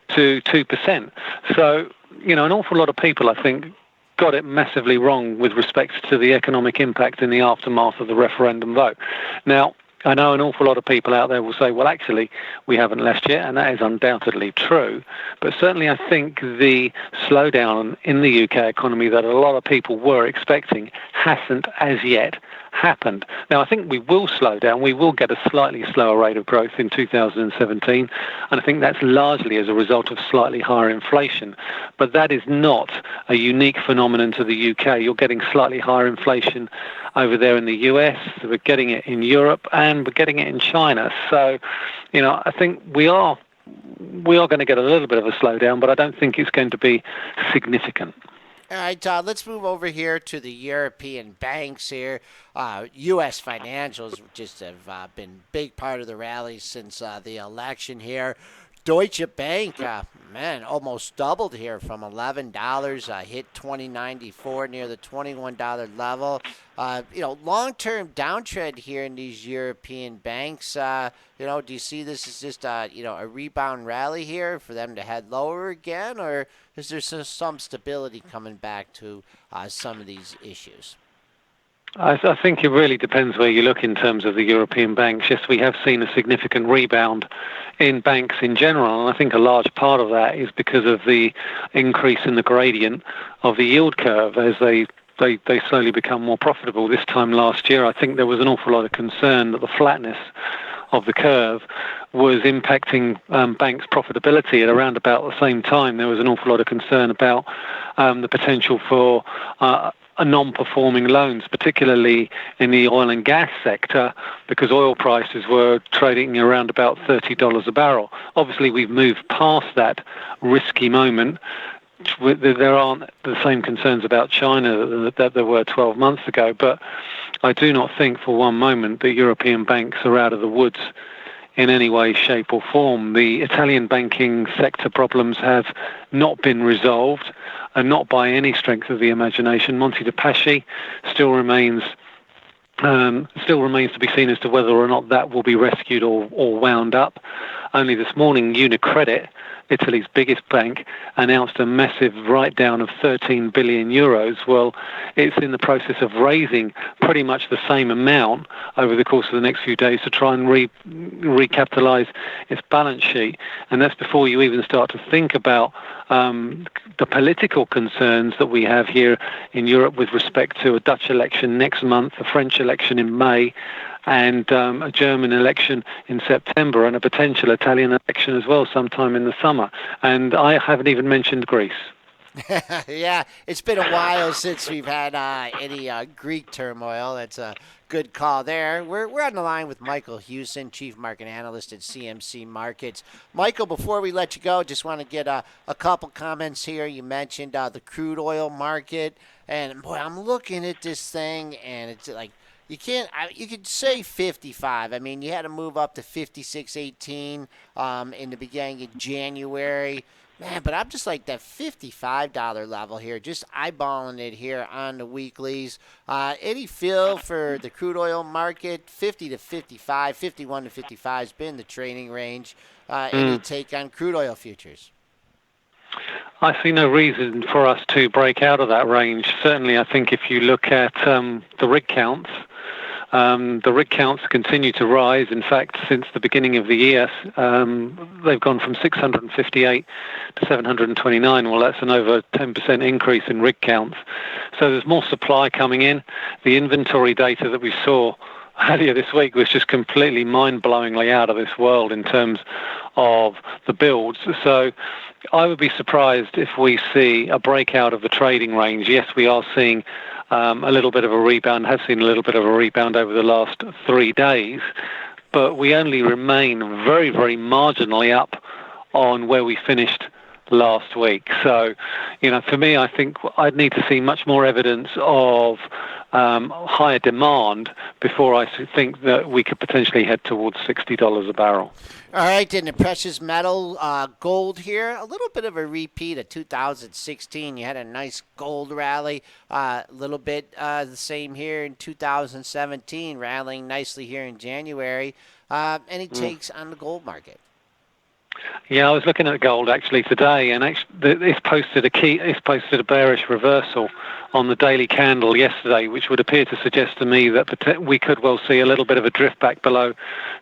to 2%. So, an awful lot of people, I think, got it massively wrong with respect to the economic impact in the aftermath of the referendum vote. Now, I know an awful lot of people out there will say, well, actually, we haven't left yet, and that is undoubtedly true. But certainly I think the slowdown in the UK economy that a lot of people were expecting hasn't as yet happened. Now, I think we will slow down. We will get a slightly slower rate of growth in 2017, and I think that's largely as a result of slightly higher inflation. But that is not a unique phenomenon to the UK. You're getting slightly higher inflation over there in the US, we're getting it in Europe, and we're getting it in China. So, I think we are going to get a little bit of a slowdown, but I don't think it's going to be significant. All right, let's move over here to the European banks here. U.S. financials just have been a big part of the rally since the election here. Deutsche Bank, almost doubled here from $11, hit $20.94 near the $21 level. Long-term downtrend here in these European banks. Do you see this as just a rebound rally here for them to head lower again, or is there some stability coming back to some of these issues? I think it really depends where you look in terms of the European banks. Yes, we have seen a significant rebound in banks in general, and I think a large part of that is because of the increase in the gradient of the yield curve as they slowly become more profitable. This time last year, I think there was an awful lot of concern that the flatness of the curve was impacting banks' profitability at around about the same time. There was an awful lot of concern about the potential for non-performing loans, particularly in the oil and gas sector, because oil prices were trading around about $30 a barrel. Obviously, we've moved past that risky moment. There aren't the same concerns about China that there were 12 months ago, but I do not think for one moment that European banks are out of the woods in any way, shape or form. The Italian banking sector problems have not been resolved, and not by any strength of the imagination. Monte de Paschi still remains to be seen as to whether or not that will be rescued or wound up. Only this morning, UniCredit, Italy's biggest bank, announced a massive write-down of 13 billion euros. Well, it's in the process of raising pretty much the same amount over the course of the next few days to try and recapitalize its balance sheet. And that's before you even start to think about the political concerns that we have here in Europe with respect to a Dutch election next month, a French election in May, and a German election in September, and a potential Italian election as well sometime in the summer. And I haven't even mentioned Greece. Yeah, it's been a while since we've had any Greek turmoil. That's a good call there. We're on the line with Michael Hewson, Chief Market Analyst at CMC Markets. Michael, before we let you go, just want to get a couple comments here. You mentioned the crude oil market, and boy, I'm looking at this thing, and it's like, you could say 55. I mean, you had to move up to 56.18 in the beginning of January. Man, but I'm just like that $55 level here, just eyeballing it here on the weeklies. Any feel for the crude oil market? 50 to 55, 51 to 55 has been the trading range. Any take on crude oil futures? I see no reason for us to break out of that range. Certainly, I think if you look at the rig counts, the rig counts continue to rise. In fact, since the beginning of the year, they've gone from 658 to 729. Well, that's an over 10% increase in rig counts. So there's more supply coming in. The inventory data that we saw earlier this week was just completely mind-blowingly out of this world in terms of the builds. So I would be surprised if we see a breakout of the trading range. Yes, we are seeing a little bit of a rebound, have seen a little bit of a rebound over the last 3 days, but we only remain very, very marginally up on where we finished last week. So, for me, I think I'd need to see much more evidence of higher demand before I think that we could potentially head towards $60 a barrel. All right, in the precious metal, gold here, a little bit of a repeat of 2016. You had a nice gold rally, a little bit the same here in 2017, rallying nicely here in January. Any takes on the gold market? Yeah, I was looking at gold actually today, and it's posted a bearish reversal on the daily candle yesterday, which would appear to suggest to me that we could well see a little bit of a drift back below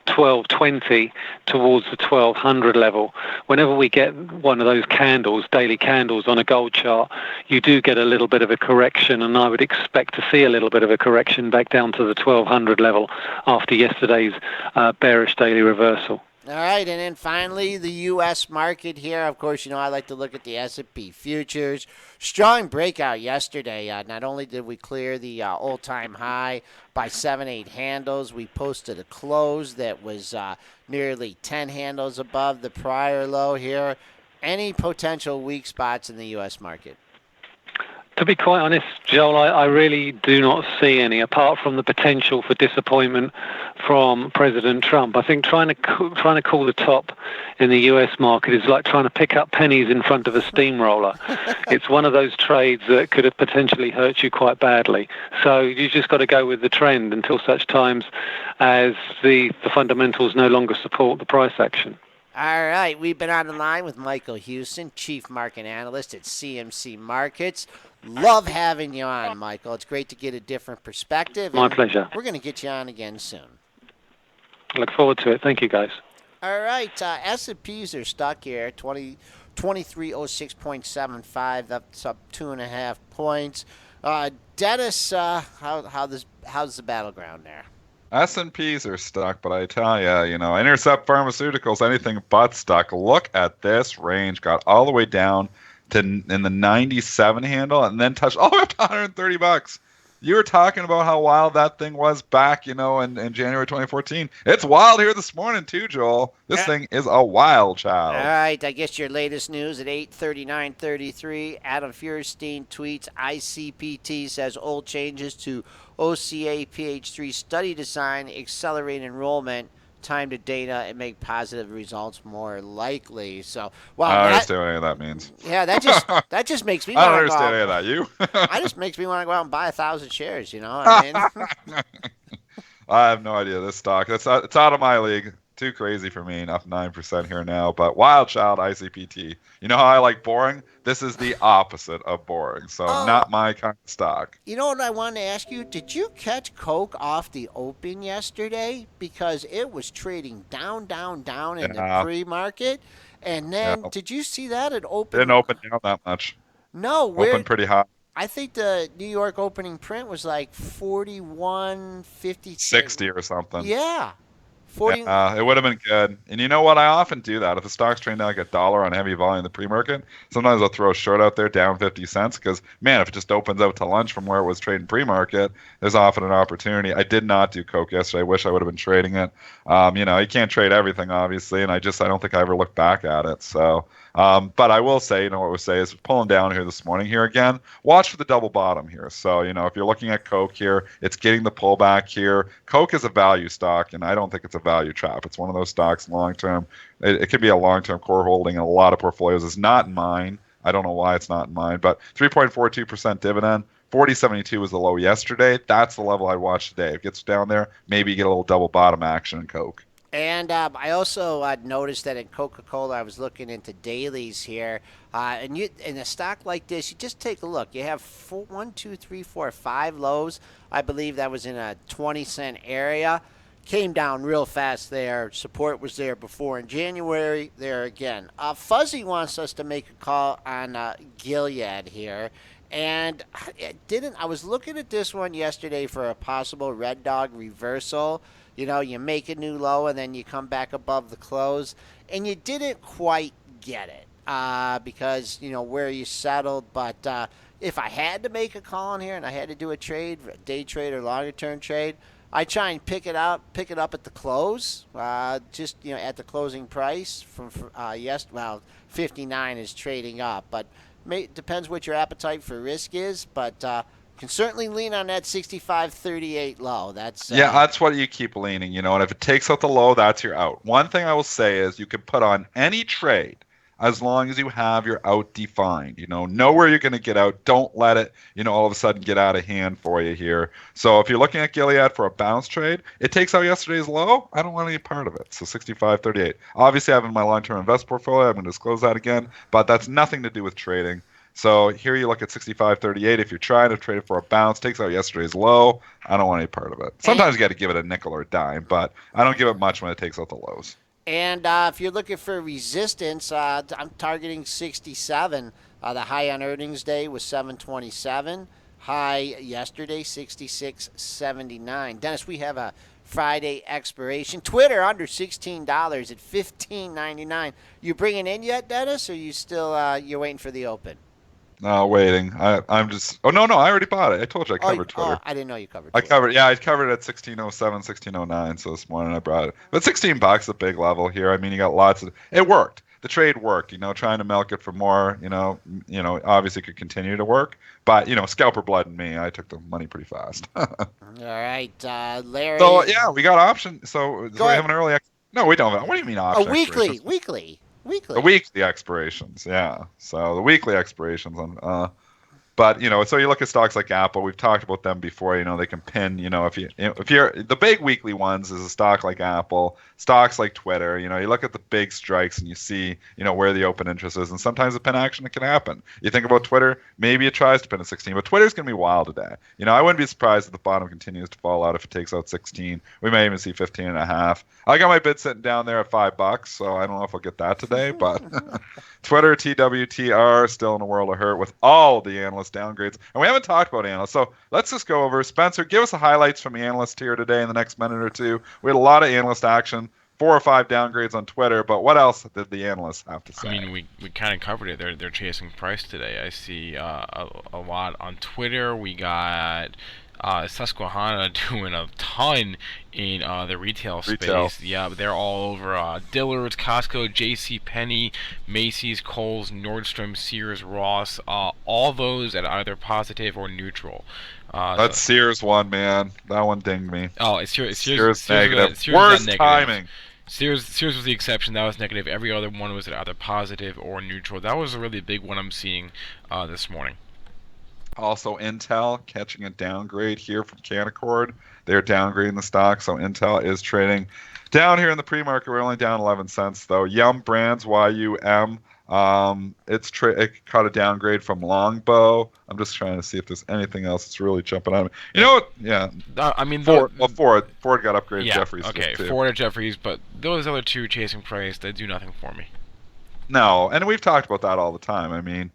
1220 towards the 1200 level. Whenever we get one of those candles, daily candles on a gold chart, you do get a little bit of a correction, and I would expect to see a little bit of a correction back down to the 1200 level after yesterday's bearish daily reversal. All right, and then finally, the U.S. market here. Of course, I like to look at the S&P futures. Strong breakout yesterday. Not only did we clear the all-time high by 7-8 handles, we posted a close that was nearly 10 handles above the prior low here. Any potential weak spots in the U.S. market? To be quite honest, Joel, I really do not see any, apart from the potential for disappointment from President Trump. I think trying to call the top in the U.S. market is like trying to pick up pennies in front of a steamroller. It's one of those trades that could have potentially hurt you quite badly. So you just got to go with the trend until such times as the fundamentals no longer support the price action. All right, we've been on the line with Michael Hewson, Chief Market Analyst at CMC Markets. Love having you on, Michael. It's great to get a different perspective. My pleasure. We're going to get you on again soon. I look forward to it. Thank you, guys. All right, S&Ps are stuck here, 2306.75. That's up 2.5 points. Dennis, how's the battleground there? S&Ps are stuck, but I tell you, Intercept Pharmaceuticals, anything but stuck. Look at this range. Got all the way down to in the 97 handle and then touched all the way up to $130. You were talking about how wild that thing was back, in January 2014. It's wild here this morning too, Joel. This thing is a wild child. All right, I guess your latest news at 8:39:33. Adam Feuerstein tweets, ICPT says old changes to OCA PH3 study design accelerate enrollment, time to data, and make positive results more likely. So, I don't understand what any of that means. Yeah, that just makes me I don't want to go understand out. any of that. It just makes me want to go out and buy 1,000 shares. I mean, I have no idea this stock. It's out of my league. Too crazy for me. Up 9% here now. But wild child ICPT. You know how I like boring? This is the opposite of boring. So not my kind of stock. You know what I wanted to ask you? Did you catch Coke off the open yesterday? Because it was trading down in the pre-market. And then, did you see that it opened? Didn't open down that much. No, opened pretty hot. I think the New York opening print was like 41.50. 60 or something. Yeah. 40. It would have been good. And you know what? I often do that. If the stock's trading down like $1 on heavy volume in the pre-market, sometimes I'll throw a short out there down 50 cents because, man, if it just opens out to lunch from where it was trading pre-market, there's often an opportunity. I did not do Coke yesterday. I wish I would have been trading it. You can't trade everything, obviously, and I don't think I ever looked back at it. So, but I will say, what we say is pulling down here this morning here again. Watch for the double bottom here. So, if you're looking at Coke here, it's getting the pullback here. Coke is a value stock, and I don't think it's a value trap. It's one of those stocks long term. It could be a long term core holding in a lot of portfolios. It's not in mine. I don't know why it's not in mine, but 3.42% dividend. 40.72 was the low yesterday. That's the level I'd watch today. If it gets down there, maybe you get a little double bottom action in Coke. And I also noticed that in Coca-Cola, I was looking into dailies here, and in a stock like this, you just take a look. You have 1, 2, 3, 4, 5 lows. I believe that was in a 20-cent area. Came down real fast there. Support was there before in January. There again. Fuzzy wants us to make a call on Gilead here. And I was looking at this one yesterday for a possible red dog reversal. You make a new low and then you come back above the close. And you didn't quite get it because, where you settled. But if I had to make a call on here and I had to do a trade, a day trade or longer term trade, I try and pick it up at the close, at the closing price from 59 is trading up, but depends what your appetite for risk is, but can certainly lean on that 65.38 low. That's what you keep leaning, and if it takes out the low, that's your out. One thing I will say is you can put on any trade as long as you have your out defined. Know where you're going to get out. Don't let it, all of a sudden get out of hand for you here. So if you're looking at Gilead for a bounce trade, it takes out yesterday's low. I don't want any part of it. So 65.38. Obviously, I have in my long-term invest portfolio. I'm going to disclose that again, but that's nothing to do with trading. So here you look at 65.38. If you're trying to trade it for a bounce, takes out yesterday's low. I don't want any part of it. Sometimes you got to give it a nickel or a dime, but I don't give it much when it takes out the lows. And if you're looking for resistance, I'm targeting 67. The high on earnings day was 727. High yesterday, 66.79. Dennis, we have a Friday expiration. Twitter under $16 at $15.99. You bringing in yet, Dennis, or you still you're waiting for the open? No, waiting. I'm just. Oh no, I already bought it. I told you I covered Twitter. I didn't know you covered. Twitter. I covered it at 1607, 1609. So this morning I brought it. But $16, a big level here. I mean, you got lots of. It worked. The trade worked. Trying to milk it for more. Obviously could continue to work. But scalper blood and me, I took the money pretty fast. All right, Larry. So yeah, we got option. So we have an early. No, we don't. What do you mean option? Weekly. The weekly expirations, yeah. So the weekly expirations on, but so you look at stocks like Apple. We've talked about them before. They can pin. If you're the big weekly ones is a stock like Apple, stocks like Twitter. You look at the big strikes and you see where the open interest is, and sometimes the pin action can happen. You think about Twitter, maybe it tries to pin at 16, but Twitter's gonna be wild today. I wouldn't be surprised if the bottom continues to fall out if it takes out 16. We may even see 15.5. I got my bid sitting down there at $5, so I don't know if I'll get that today, but Twitter, TWTR, still in a world of hurt with all the analysts analyst downgrades. And we haven't talked about analysts. So let's just go over. Spencer, give us the highlights from the analyst here today in the next minute or two. We had a lot of analyst action. 4 or 5 downgrades on Twitter, but what else did the analysts have to say? I mean, we kind of covered it. They're chasing price today. I see a lot on Twitter. We got Susquehanna doing a ton in the retail space. Yeah, but they're all over Dillard's, Costco, JCPenney, Macy's, Kohl's, Nordstrom, Sears, Ross. All those at either positive or neutral. That Sears one, man. That one dinged me. Oh, it's Sears negative. Worst timing. Sears was the exception. That was negative. Every other one was either positive or neutral. That was a really big one I'm seeing this morning. Also, Intel catching a downgrade here from Canaccord. They're downgrading the stock, so Intel is trading down here in the pre-market. We're only down 11 cents, though. Yum Brands, YUM. It caught a downgrade from Longbow. I'm just trying to see if there's anything else that's really jumping out. You know what? Yeah. I mean, Ford got upgraded. Yeah, Jeffries. Okay, too. Ford at Jeffries, but those other two chasing price, they do nothing for me. No, and we've talked about that all the time. I mean,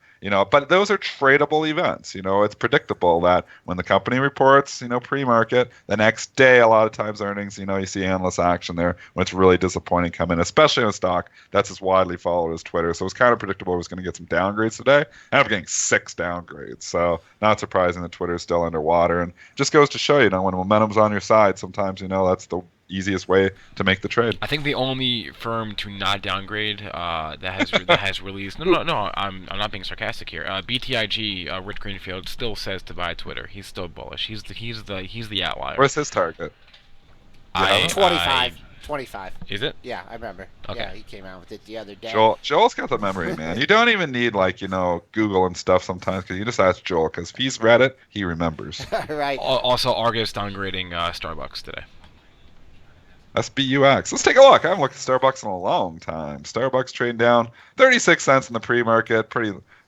but those are tradable events. It's predictable that when the company reports, pre-market, the next day, a lot of times earnings, you see analyst action there when it's really disappointing come in, especially on a stock that's as widely followed as Twitter. So it's kind of predictable it was going to get some downgrades today. I ended up getting 6 downgrades. So not surprising that Twitter is still underwater. And just goes to show, when momentum's on your side, sometimes, that's the easiest way to make the trade. I think the only firm to not downgrade that has released. No. I'm not being sarcastic here. BTIG, Rich Greenfield still says to buy Twitter. He's still bullish. He's the outlier. Where's his target? 25. Is it? Yeah, I remember. Okay. Yeah, he came out with it the other day. Joel's got the memory, man. You don't even need Google and stuff sometimes, because you just ask Joel, because if he's read it, he remembers. Right. Also, Argus downgrading Starbucks today. SBUX. Let's take a look. I haven't looked at Starbucks in a long time. Starbucks trading down 36 cents in the pre-market.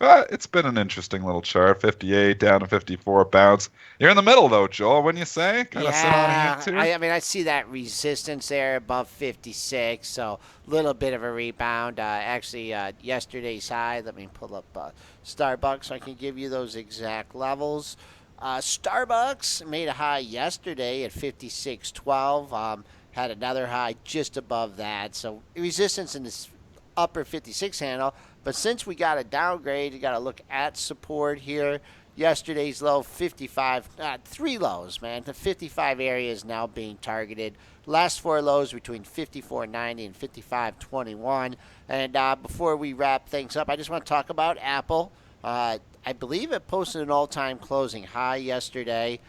It's been an interesting little chart. 58 down to 54 bounce. You're in the middle though, Joel. Wouldn't you say? Kind of sit on hand too. I mean, I see that resistance there above 56. So a little bit of a rebound. Yesterday's high. Let me pull up Starbucks so I can give you those exact levels. Starbucks made a high yesterday at 56.12. Had another high just above that. So resistance in this upper 56 handle. But since we got a downgrade, you got to look at support here. Yesterday's low, 55. 3 lows, man. The 55 area is now being targeted. Last 4 lows between 54.90 and 55.21. And before we wrap things up, I just want to talk about Apple. I believe it posted an all-time closing high yesterday.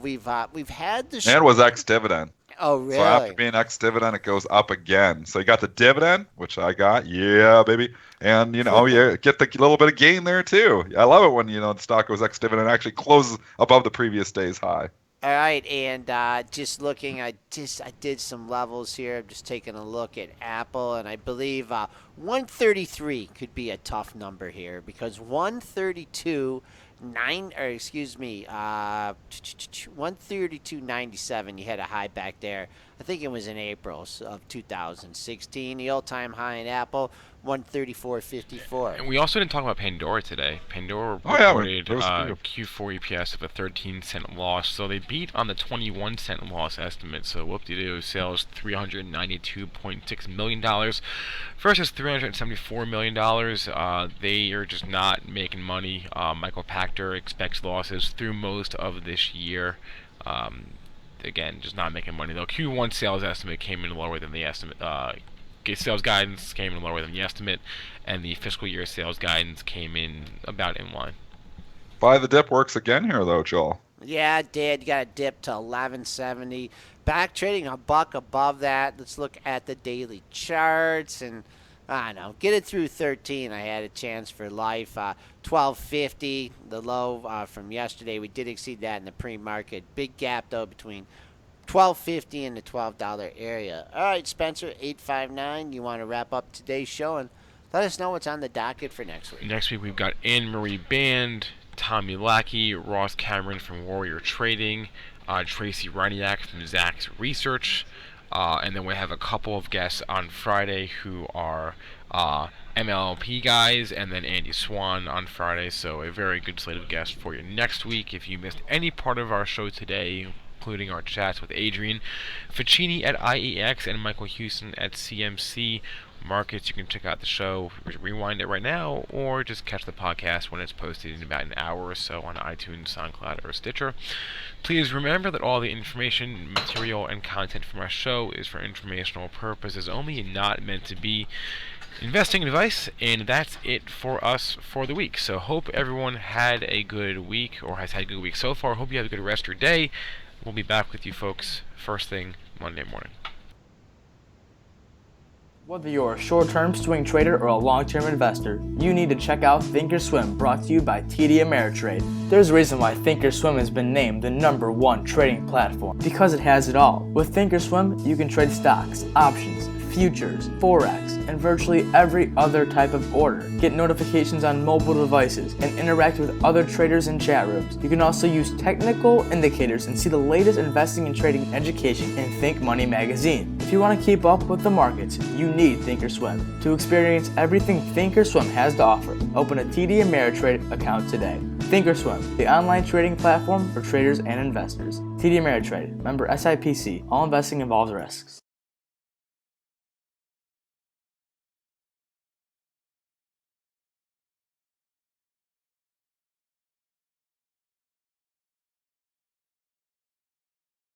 We've had the... And it was ex-dividend. Oh, really? So after being ex-dividend, it goes up again. So you got the dividend, which I got. Yeah, baby. And, get the little bit of gain there, too. I love it when, the stock goes ex-dividend and actually closes above the previous day's high. All right, and just looking, I did some levels here. I'm just taking a look at Apple, and I believe 133 could be a tough number here because 132.97. You had a high back there. I think it was in April of 2016. The all-time high in Apple, 134.54. And we also didn't talk about Pandora today. Pandora reported Q4 EPS of a 13-cent loss, so they beat on the 21-cent loss estimate. So whoop-de-doo, sales $392.6 million versus $374 million. They are just not making money. Michael Pachter expects losses through most of this year. Again, just not making money though. Q1 sales estimate came in lower than the estimate. Sales guidance came in lower than the estimate, and the fiscal year sales guidance came in about in line. Buy the dip works again here though, Joel. Yeah, it did. You got a dip to 11.70. Back trading a buck above that. Let's look at the daily charts and I don't know. Get it through 13. I had a chance for life. 12.50, the low from yesterday. We did exceed that in the pre-market. Big gap, though, between $12.50 and the $12 area. All right, Spencer, 859. You want to wrap up today's show and let us know what's on the docket for next week. Next week, we've got Anne-Marie Band, Tommy Lackey, Ross Cameron from Warrior Trading, Tracy Raniak from Zacks Research, And then we have a couple of guests on Friday who are MLP guys, and then Andy Swan on Friday. So a very good slate of guests for you next week. If you missed any part of our show today, including our chats with Adrian Ficini at IEX and Michael Houston at CMC Markets, you can check out the show, rewind it right now, or just catch the podcast when it's posted in about an hour or so on iTunes, SoundCloud, or Stitcher. Please remember that all the information, material, and content from our show is for informational purposes only and not meant to be investing advice, and that's it for us for the week. So hope everyone had a good week, or has had a good week so far. Hope you have a good rest of your day. We'll be back with you folks first thing Monday morning. Whether you're a short-term swing trader or a long-term investor, you need to check out ThinkorSwim, brought to you by TD Ameritrade. There's a reason why ThinkorSwim has been named the #1 trading platform, because it has it all. With ThinkorSwim, you can trade stocks, options, futures, forex, and virtually every other type of order. Get notifications on mobile devices and interact with other traders in chat rooms. You can also use technical indicators and see the latest investing and trading education in Think Money magazine. If you want to keep up with the markets, you need ThinkorSwim. To experience everything ThinkorSwim has to offer, open a TD Ameritrade account today. ThinkorSwim, the online trading platform for traders and investors. TD Ameritrade, member SIPC. All investing involves risks.